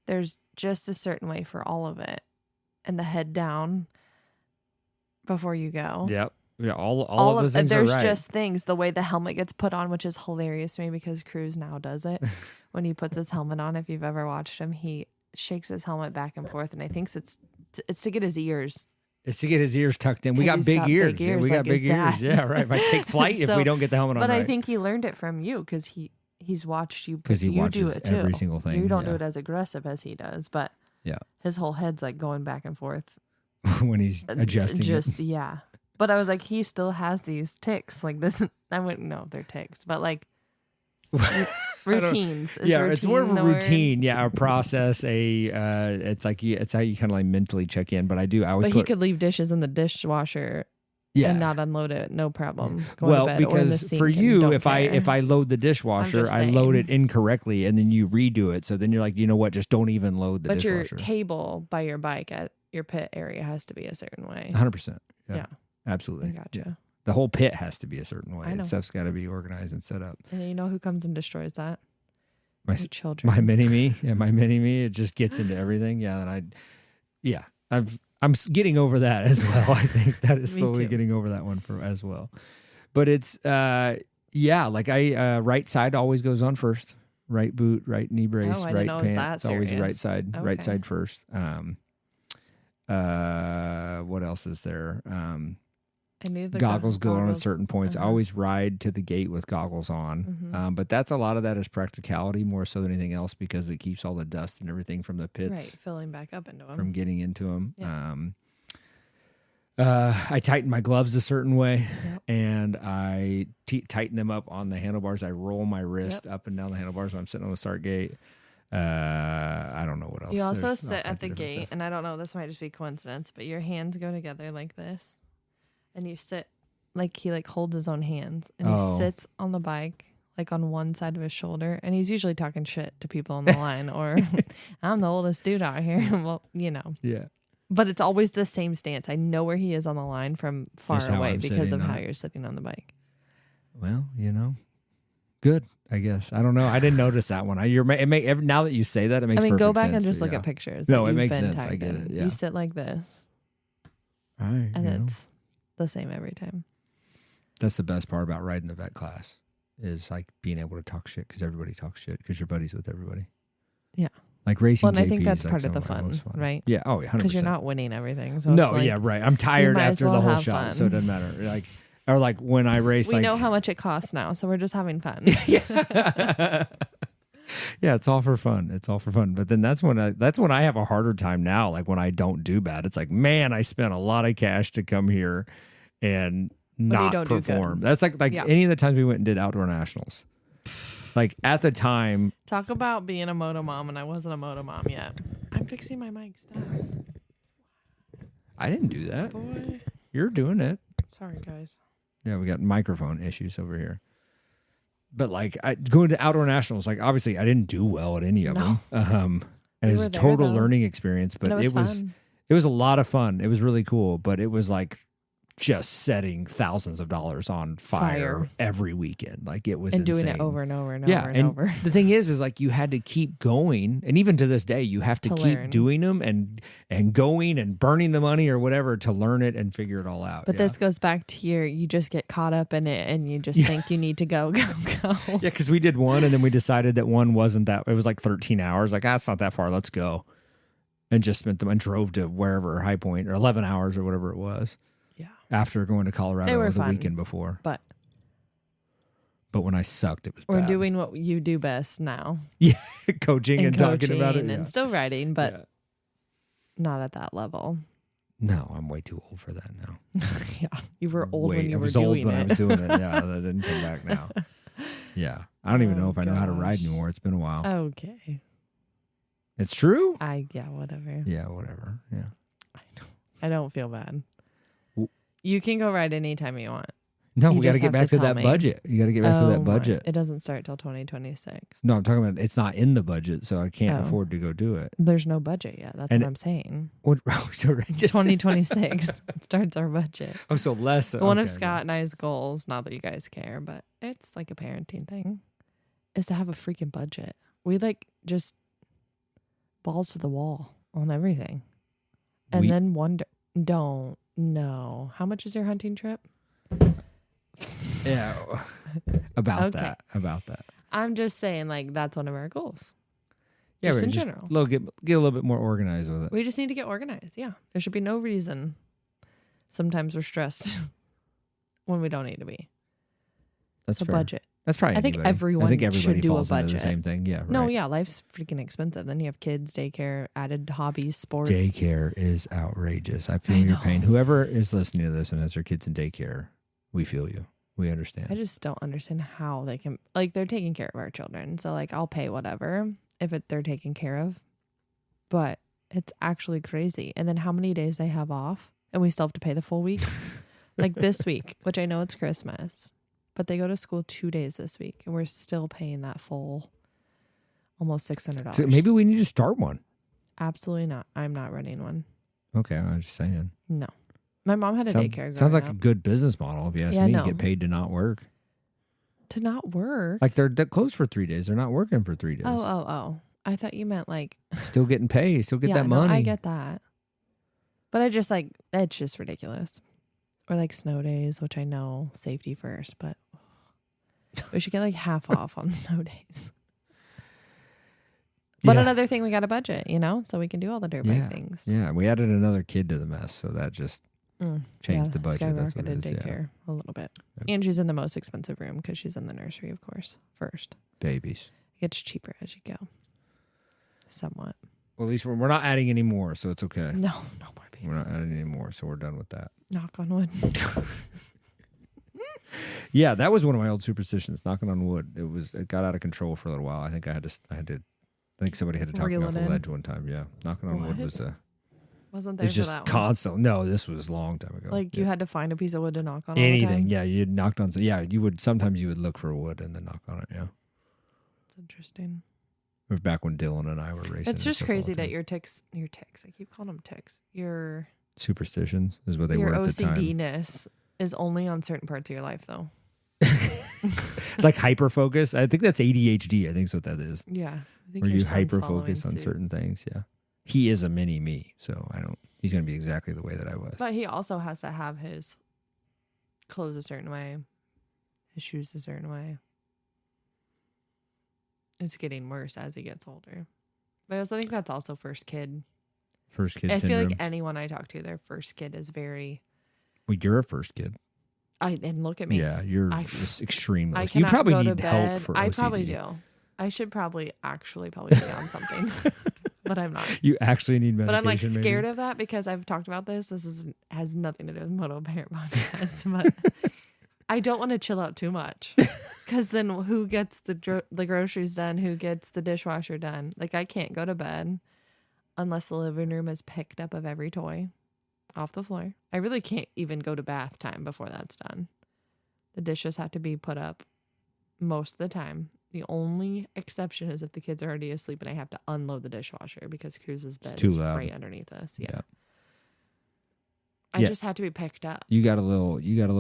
There's just a certain way for all of it, and the head down before you go. Yep. Yeah, all of those things are right. There's just things, the way the helmet gets put on, which is hilarious to me because Cruz now does it. When he puts his helmet on, if you've ever watched him, he shakes his helmet back and forth, and I think it's It's to get his ears. It's to get his ears tucked in. We got big ears. Yeah, we got big ears. Yeah, right. Might take flight if we don't get the helmet on. But right. I think he learned it from you because he's watched you. Because he watches do it too. every single thing. You don't do it as aggressive as he does, but yeah, his whole head's like going back and forth when he's adjusting. Yeah. But I was like, he still has these tics like this. I wouldn't know if they're tics, but like routines. It's more of a routine. Yeah, a process. It's how you kind of like mentally check in. But I always. But he could leave dishes in the dishwasher. Yeah. And not unload it, no problem. Well, because for you, if I load the dishwasher, I load it incorrectly, and then you redo it. So then you're like, you know what? Just don't even load the dishwasher. But your table by your bike at your pit area has to be a certain way. 100%. Yeah, absolutely. I gotcha. Yeah. The whole pit has to be a certain way. I know. Stuff's got to be organized and set up. And you know who comes and destroys that? My children. My mini me. Yeah, my mini me. It just gets into everything. Yeah, I'm getting over that as well. I think that is slowly getting over that one as well. But it's right side always goes on first. Right boot, right knee brace, right pant. It's always right side first. What else is there? I need the goggles go on at certain points. I always ride to the gate with goggles on. But that's a lot of that is practicality more so than anything else because it keeps all the dust and everything from the pits filling back up into them from getting into them. Yeah. I tighten my gloves a certain way, and I tighten them up on the handlebars. I roll my wrist up and down the handlebars when I'm sitting on the start gate. I don't know what else. You also sit at the gate, and I don't know, this might just be coincidence, but your hands go together like this. And you sit like he like holds his own hands and he sits on the bike like on one side of his shoulder, and he's usually talking shit to people on the line or I'm the oldest dude out here. Well, you know. Yeah. But it's always the same stance. I know where he is on the line from far away because of how you're sitting on the bike. Well, good. I guess I don't know. I didn't notice that one. Now that you say that, it makes. Go back and just look at pictures. No, it makes sense. I get it. Yeah. You sit like this, all right, and it's the same every time. That's the best part about riding the vet class is like being able to talk shit because everybody talks shit because you're buddies with everybody. Yeah. Like racing. Well, and I think that's part of the fun, right? Yeah. Oh, 100%. Because you're not winning everything. So right. I'm tired after the whole shot, so it doesn't matter. Like when I race, we know how much it costs now, so we're just having fun. Yeah, it's all for fun. It's all for fun. But then that's when I have a harder time now. Like when I don't do bad, it's like, man, I spent a lot of cash to come here and not perform. That's like any of the times we went and did outdoor nationals. Like at the time, talk about being a moto mom, and I wasn't a moto mom yet. I'm fixing my mic. Stop. I didn't do that. Boy, you're doing it. Sorry, guys. Yeah, we got microphone issues over here. But like going to outdoor nationals, like obviously I didn't do well at any of them. And it was a total learning experience, but it was a lot of fun. It was really cool, but it was like just setting thousands of dollars on fire every weekend. Like it was insane. Doing it over and over and over and over. The thing is like you had to keep going, and even to this day you have to keep learn. Doing them and going and burning the money or whatever to learn it and figure it all out. But this goes back to you just get caught up in it and you just think you need to go. Yeah, because we did one and then we decided that one wasn't that. It was like 13 hours. Like that's not that far. Let's go. And just spent them and drove to wherever High Point or 11 hours or whatever it was. After going to Colorado the weekend before. But when I sucked, it was We're bad. doing what you do best now. Yeah, coaching and talking about it. And still riding, but not at that level. No, I'm way too old for that now. Yeah, you were old when you were doing it. I was doing it. Yeah, that didn't come back now. Yeah, I don't even know if I know how to ride anymore. It's been a while. Okay. It's true? Whatever. Yeah, whatever. Yeah. I don't feel bad. You can go ride anytime you want. No, we got to get back to that budget. You got to get back to that budget. It doesn't start till 2026. No, I'm talking about it's not in the budget, so I can't afford to go do it. There's no budget yet. That's what I'm saying. What? So 2026 starts our budget. Oh, so less. One of Scott and I's goals, not that you guys care, but it's like a parenting thing, is to have a freaking budget. We just balls to the wall on everything. And then wonder, don't know. How much is your hunting trip? Yeah. About that. I'm just saying, that's one of our goals. Yeah, just but in just general. get a little bit more organized with it. We just need to get organized. Yeah. There should be no reason. Sometimes we're stressed when we don't need to be. That's so fair. budget. That's probably I think anybody. everybody should do a falls into budget. the same thing. Yeah, right. No, yeah, life's freaking expensive. Then you have kids, daycare, added hobbies, sports. Daycare is outrageous. I feel your pain. Whoever is listening to this and has their kids in daycare, we feel you. We understand. I just don't understand how they can, like, they're taking care of our children. So, like, I'll pay whatever if they're taken care of. But it's actually crazy. And then how many days they have off and we still have to pay the full week. Like this week, which I know it's Christmas, but they go to school 2 days this week and we're still paying that full almost $600. So maybe we need to start one. Absolutely not. I'm not running one. Okay, I was just saying. No. My mom had a daycare. Sounds like up. a good business model if you ask me. No. Get paid to not work. To not work? Like they're closed for 3 days. They're not working for 3 days. Oh. I thought you meant like... Still getting paid. Still get that money. No, I get that. But I just like, it's just ridiculous. Or like snow days, which I know safety first, but we should get like half off on snow days. But another thing, we got a budget, so we can do all the dirt bike things. Yeah, we added another kid to the mess, so that just changed the budget. That's what it is. Daycare a little bit. Yep. And she's in the most expensive room because she's in the nursery, of course, first. Babies. It gets cheaper as you go. Somewhat. Well, at least we're not adding any more, so it's okay. No more babies. We're not adding any more, so we're done with that. Knock on wood. Yeah, that was one of my old superstitions, knocking on wood. It got out of control for a little while. I think I think somebody had to talk me off a ledge one time. Yeah, knocking on wood wasn't there. It's just constant. No, this was a long time ago. Like you had to find a piece of wood to knock on. Anything. All the time? Yeah, you knocked on. Yeah, you would sometimes look for wood and then knock on it. Yeah, it's interesting. It was back when Dylan and I were racing. It's just crazy that your ticks. I keep calling them ticks. Your superstitions is what they were at the time. Your OCD-ness is only on certain parts of your life, though. Like hyper focus. I think that's ADHD. I think that's what that is. Yeah. Where you hyper focus on certain things. Yeah. He is a mini me, so he's going to be exactly the way that I was. But he also has to have his clothes a certain way, his shoes a certain way. It's getting worse as he gets older. But I also think that's also first kid. First kid I syndrome. feel like anyone I talk to, their first kid is very... Well, you're a first kid. And look at me. Yeah, you're just extremely... You probably need help for OCD. I probably do. I should probably be on something. But I'm not. You actually need medication. But I'm like scared of that because I've talked about this. This has nothing to do with Moto Parent Podcast. But I don't want to chill out too much. Because then who gets the groceries done? Who gets the dishwasher done? Like I can't go to bed unless the living room is picked up of every toy off the floor. I really can't even go to bath time before that's done. The dishes have to be put up most of the time. The only exception is if the kids are already asleep and I have to unload the dishwasher because Cruz's bed is right underneath us. Yeah. I just had to be picked up. You got a little,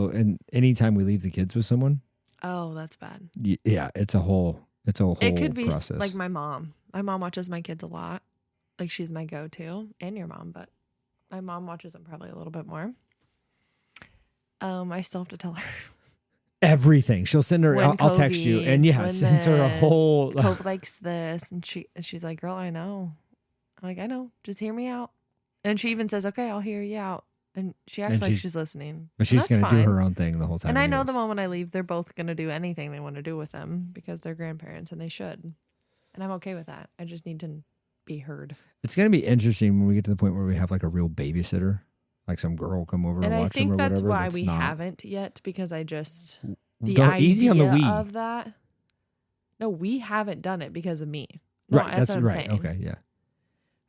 and anytime we leave the kids with someone. Oh, that's bad. Yeah. It's a whole It could be process. like my mom. My mom watches my kids a lot. Like she's my go-to, and your mom, but my mom watches them probably a little bit more. I still have to tell her everything. She'll send her. I'll text you, and sends her a whole. Cove likes this, and she's like, "Girl, I know." I'm like, "I know. Just hear me out." And she even says, "Okay, I'll hear you out." And she acts like she's listening. But she's going to do her own thing the whole time. And I know the moment I leave, they're both going to do anything they want to do with them because they're grandparents, and they should. And I'm okay with that. I just need to be heard. It's going to be interesting when we get to the point where we have like a real babysitter. Like some girl will come over and watch them or whatever. And I think that's why we haven't yet, because I just... easy on the Wii. Of that... No, we haven't done it because of me. No, right, that's what I'm saying. Okay, yeah.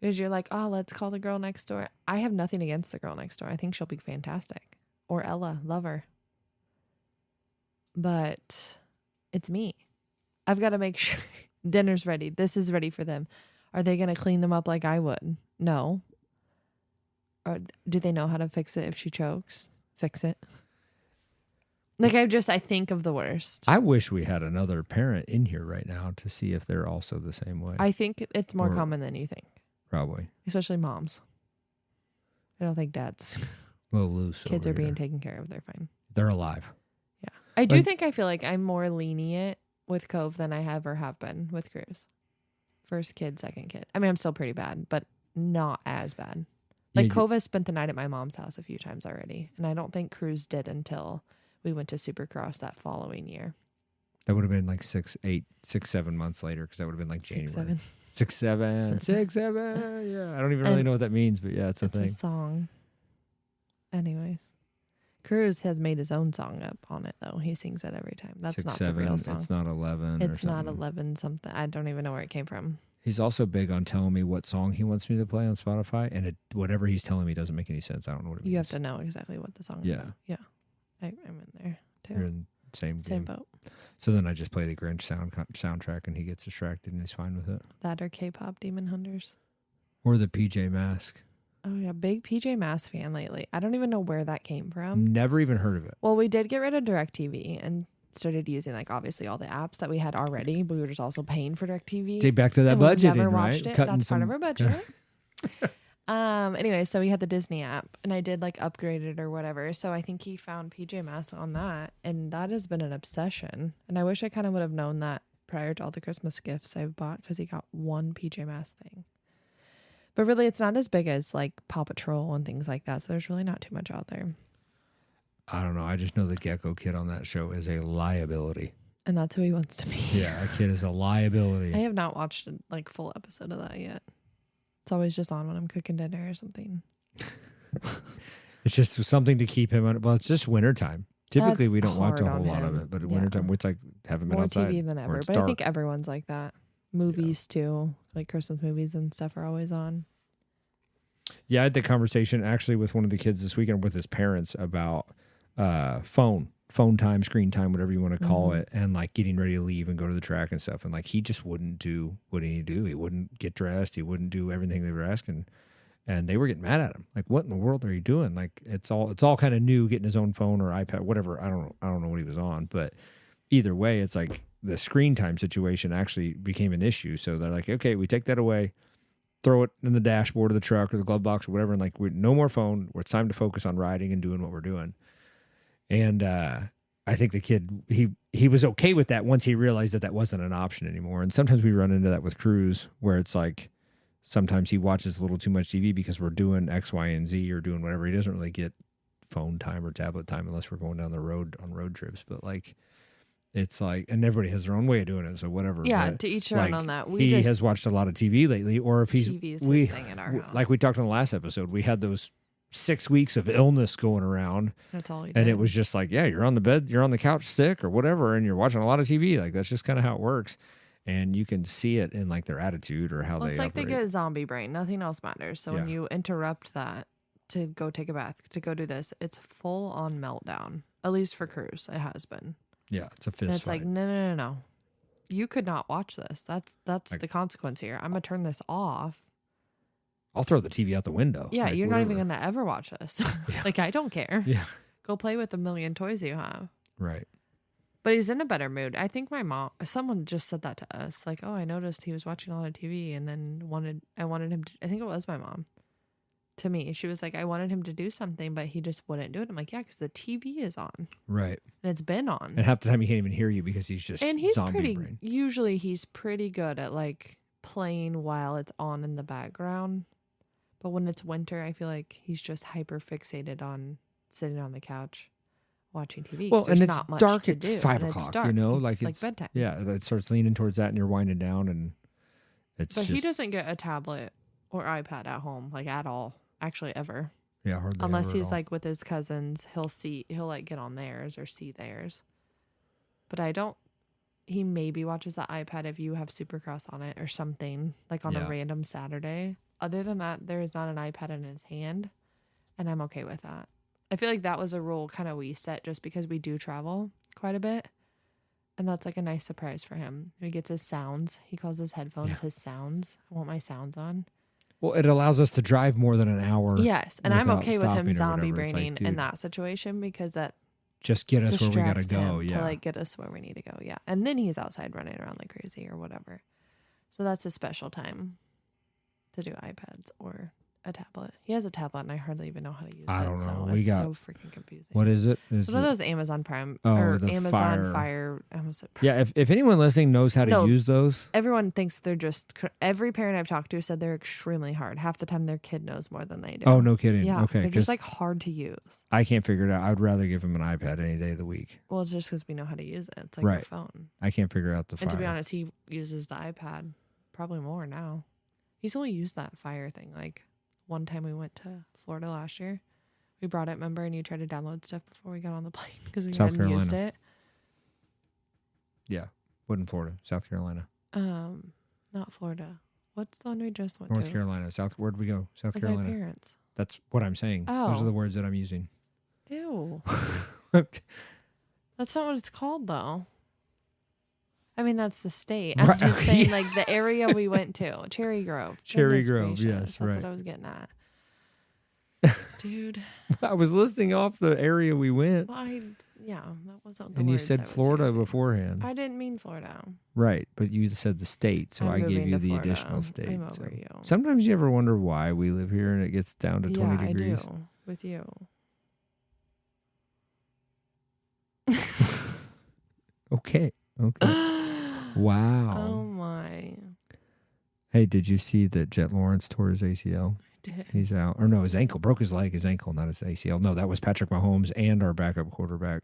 Because you're like, oh, let's call the girl next door. I have nothing against the girl next door. I think she'll be fantastic. Or Ella, love her. But it's me. I've got to make sure dinner's ready. This is ready for them. Are they going to clean them up like I would? No. Or do they know how to fix it if she chokes? Fix it. Like I think of the worst. I wish we had another parent in here right now to see if they're also the same way. I think it's more common than you think. Probably. Especially moms. I don't think dads. A little loose. Kids are being taken care of. They're fine. They're alive. Yeah. I do think I feel like I'm more lenient with Cove than I ever have been with Cruz. First kid, second kid. I mean, I'm still pretty bad, but not as bad. Like, Kova spent the night at my mom's house a few times already, and I don't think Cruz did until we went to Supercross that following year. That would have been like 7 months later, because that would have been like January. 6, 7. Yeah, I don't even really know what that means, but yeah, it's a thing. It's a song. Anyways, Cruz has made his own song up on it, though. He sings it every time. That's 6, not 7, the real song. It's not 11. It's not 11 something. I don't even know where it came from. He's also big on telling me what song he wants me to play on Spotify, and whatever he's telling me doesn't make any sense. I don't know what it means. You have to know exactly what the song is. Yeah. I'm in there, too. You're in the same boat. So then I just play the Grinch soundtrack, and he gets distracted, and he's fine with it. That or K-pop Demon Hunters. Or the PJ Masks. Oh, yeah. Big PJ Masks fan lately. I don't even know where that came from. Never even heard of it. Well, we did get rid of DirecTV and started using, like, obviously all the apps that we had already, but we were just also paying for DirecTV. Take back to that budgeting, never right? watched it. That's part of our budget. Anyway, so we had the Disney app, and I did, like, upgrade it or whatever. So I think he found PJ Masks on that, and that has been an obsession. And I wish I kind of would have known that prior to all the Christmas gifts I've bought, because he got one PJ Masks thing. But really, it's not as big as, like, Paw Patrol and things like that, so there's really not too much out there. I don't know. I just know the Gecko kid on that show is a liability. And that's who he wants to be. Yeah, that kid is a liability. I have not watched a, like, full episode of that yet. It's always just on when I'm cooking dinner or something. It's just something to keep him on. Well, it's just wintertime. Typically, That's we don't watch a whole hard on lot of him. it, but at Yeah. wintertime, it's like haven't been More outside. TV than ever. But dark. I think everyone's like that. Movies, too. Like, Christmas movies and stuff are always on. Yeah, I had the conversation actually with one of the kids this weekend with his parents about phone time, screen time, whatever you want to call it, and like getting ready to leave and go to the track and stuff. And like he just wouldn't do what he needed to do. He wouldn't get dressed. He wouldn't do everything they were asking. And they were getting mad at him. Like, what in the world are you doing? Like, it's all kind of new, getting his own phone or iPad, whatever. I don't know what he was on, but either way, it's like the screen time situation actually became an issue. So they're like, okay, we take that away, throw it in the dashboard of the truck or the glove box or whatever, and like, no more phone. It's time to focus on riding and doing what we're doing. And I think the kid, he was okay with that once he realized that wasn't an option anymore. And sometimes we run into that with Cruz, where it's like sometimes he watches a little too much TV because we're doing X, Y, and Z or doing whatever. He doesn't really get phone time or tablet time unless we're going down the road on road trips. But like, it's like, and everybody has their own way of doing it, so whatever. Yeah, but to each their own on that. He has watched a lot of TV lately, or if he's TV is his thing at our house. Like we talked on the last episode, we had those 6 weeks of illness going around. That's all he did. And it was just like, yeah, you're on the bed, you're on the couch sick or whatever, and you're watching a lot of TV. Like, that's just kind of how it works. And you can see it in like their attitude or how they it's like operate. they get zombie brain. Nothing else matters. So when you interrupt that to go take a bath, to go do this, it's full on meltdown. At least for Cruz, it has been. Yeah, it's a fist And it's fight. like, no. You could not watch this. That's like, the consequence here. I'm going to turn this off. I'll throw the TV out the window. Yeah, like, you're whatever. not even going to ever watch this. Yeah. Like, I don't care. Yeah. Go play with the million toys you have. Right. But he's in a better mood. I think my mom, someone just said that to us. Like, oh, I noticed he was watching a lot of TV and then I wanted him to, I think it was my mom. To me, she was like, I wanted him to do something, but he just wouldn't do it. I'm like, yeah, because the TV is on. Right. And it's been on. And half the time he can't even hear you because he's just And he's zombie brain. Usually he's pretty good at like playing while it's on in the background. But when it's winter, I feel like he's just hyper fixated on sitting on the couch watching TV. Well, and it's not much dark to at do. 5 And o'clock, it's dark. you know? It's Like bedtime. Yeah, it starts leaning towards that and you're winding down and it's But just... he doesn't get a tablet or iPad at home, like at all, actually ever. Yeah, hardly Unless ever at he's all. like with his cousins, he'll like get on theirs or see theirs. But he maybe watches the iPad if you have Supercross on it or something, like on a random Saturday. Other than that, there is not an iPad in his hand, and I'm okay with that. I feel like that was a rule kind of we set just because we do travel quite a bit. And that's like a nice surprise for him. He gets his sounds. He calls his headphones his sounds. I want my sounds on. Well, it allows us to drive more than an hour. Yes, and I'm without okay with him stopping or zombie whatever. It's like, braining in dude, that situation because that just get us where we gotta distracts go. him Yeah. to like get us where we need to go. Yeah, and then he's outside running around like crazy or whatever. So that's a special time to do iPads or a tablet. He has a tablet, and I hardly even know how to use I it. don't know. So it's so freaking confusing. What is it? It's one of those Amazon Prime the Amazon Fire. Amazon Prime. Yeah, if anyone listening knows how to use those. Everyone thinks they're just, every parent I've talked to said they're extremely hard. Half the time their kid knows more than they do. Oh, no kidding. Yeah, okay. They're just like hard to use. I can't figure it out. I'd rather give him an iPad any day of the week. Well, it's just because we know how to use it. It's like our phone. I can't figure out the Fire. And to be honest, he uses the iPad probably more now. He's only used that Fire thing like one time we went to Florida last year. We brought it, remember, and you tried to download stuff before we got on the plane because we hadn't used it. Yeah. What in Florida? South Carolina. Not Florida. What's the one we just went North to? Carolina. Where'd we go? South With Carolina. our parents. That's what I'm saying. Those are the words that I'm using. Ew. That's not what it's called, though. I mean, that's the state. I'm just saying, like, the area we went to. Cherry Grove. Cherry Grove, yes, that's right. That's what I was getting at. Dude. I was listing off the area we went. Well, that wasn't the And you words said Florida beforehand. I didn't mean Florida. Right, but you said the state, so I gave you the additional state. I'm over you. Sometimes you ever wonder why we live here and it gets down to 20 degrees. I do, with you. Okay. Wow. Oh, my. Hey, did you see that Jet Lawrence tore his ACL? Did. He's out. Or no, his ankle. Broke his leg, his ankle, not his ACL. No, that was Patrick Mahomes and our backup quarterback.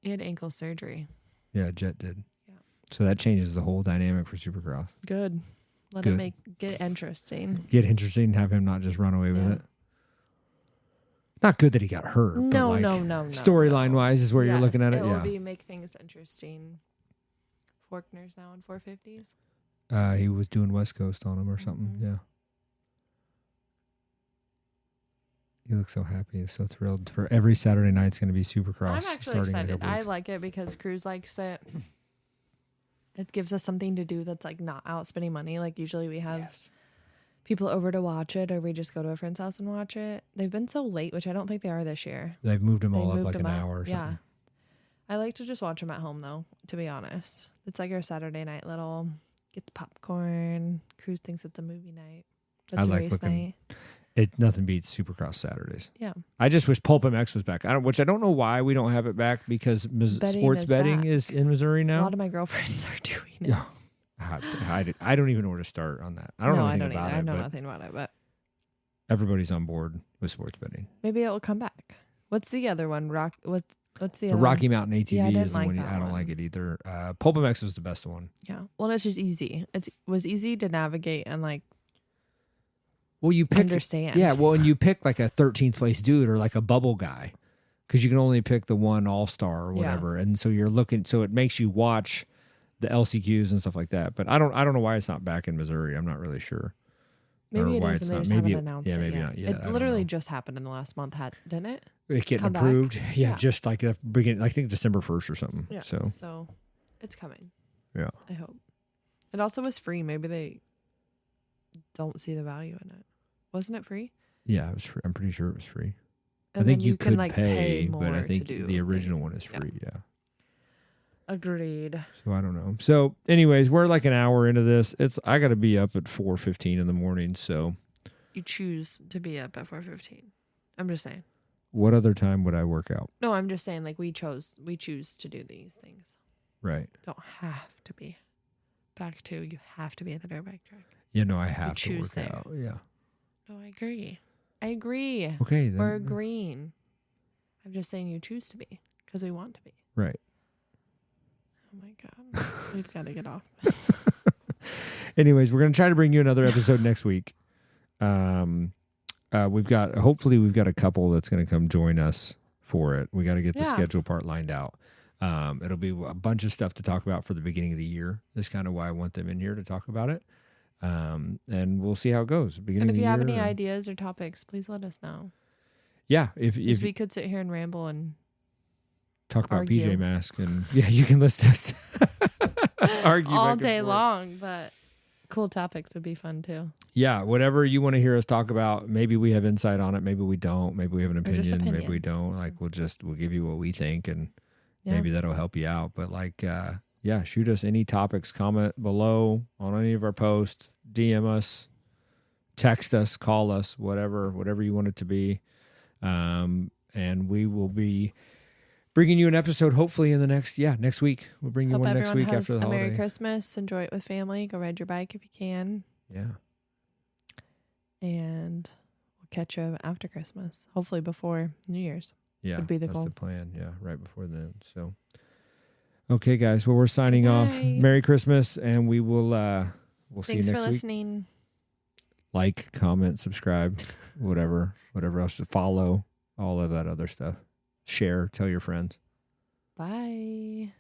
He had ankle surgery. Yeah, Jet did. Yeah. So that changes the whole dynamic for Supercross. Good. Let it get interesting. Get interesting, have him not just run away with it. Not good that he got hurt. No. Storyline wise is where you're looking at it. It will make things interesting. Forkner's now in 450s. He was doing West Coast on him or something. Mm-hmm. Yeah. He looks so happy. He's so thrilled. For every Saturday night, it's going to be Supercross. I'm actually excited. I like it because Cruz likes it. It gives us something to do that's like not out spending money. Like usually we have people over to watch it, or we just go to a friend's house and watch it. They've been so late, which I don't think they are this year. They've moved them all up like an hour or something. Yeah. I like to just watch them at home, though, to be honest. It's like our Saturday night little, get the popcorn. Cruz thinks it's a movie night. It's a race night. Nothing beats Supercross Saturdays. Yeah. I just wish Pulp MX was back. Which I don't know why we don't have it back, because sports betting is in Missouri now. A lot of my girlfriends are doing it. Yeah. I don't even know where to start on that. I don't know anything about it. I know nothing about it, but everybody's on board with sports betting. Maybe it will come back. What's the other one? What's the other Rocky Mountain ATV is the like one. I don't like it either. Pulp MX was the best one. Yeah. Well, it's just easy. It was easy to navigate and like. Well, you pick understand. Yeah. Well, and you pick like a 13th place dude or like a bubble guy, because you can only pick the one all-star or whatever, and so you're looking. So it makes you watch the LCQs and stuff like that. But I don't know why it's not back in Missouri. I'm not really sure. Maybe it is, and they just haven't announced it. Maybe yet. not yet. It literally just happened in the last month, didn't it? It getting approved. Yeah, just like the beginning, I think December 1st or something. Yeah. So it's coming. Yeah. I hope. It also was free. Maybe they don't see the value in it. Wasn't it free? Yeah, it was free. I'm pretty sure it was free. And I think you could like pay, more but I think to do the original things. one is free. Yeah. Agreed. So I don't know. So, anyways, we're like an hour into this. I got to be up at 4:15 in the morning. So you choose to be up at 4:15. I'm just saying. What other time would I work out? No, I'm just saying. Like we choose to do these things. Right. Don't have to be. Back to you have to be at the dirt bike track. Yeah. No, I have to work there. out. Yeah. No, I agree. Okay. Then. We're agreeing. I'm just saying you choose to be because we want to be. Right. Oh my God. We've got to get off this. Anyways, we're going to try to bring you another episode next week. Hopefully we've got a couple that's going to come join us for it. We got to get the schedule part lined out. It'll be a bunch of stuff to talk about for the beginning of the year. That's kind of why I want them in here to talk about it. And we'll see how it goes. And if you have any ideas or topics, please let us know. Yeah. If we could sit here and ramble and talk about argue. PJ Masks, and you can listen to us argue all day long, but cool topics would be fun too. Yeah, whatever you want to hear us talk about. Maybe we have insight on it. Maybe we don't. Maybe we have an opinion. Maybe we don't. Like we'll give you what we think, and maybe that'll help you out. But shoot us any topics, comment below on any of our posts, DM us, text us, call us, whatever you want it to be. And we will be bringing you an episode hopefully in the next week. We'll bring you one next week after the holiday. Merry Christmas. Enjoy it with family. Go ride your bike if you can. Yeah. And we'll catch you after Christmas. Hopefully before New Year's. Yeah. Would be the that's goal. the plan. Yeah. Right before then. So, okay, guys. Well, we're signing off. Merry Christmas. And we will, we'll see you next week. Thanks for listening. Like, comment, subscribe, whatever else to follow, all of that other stuff. Share, tell your friends. Bye.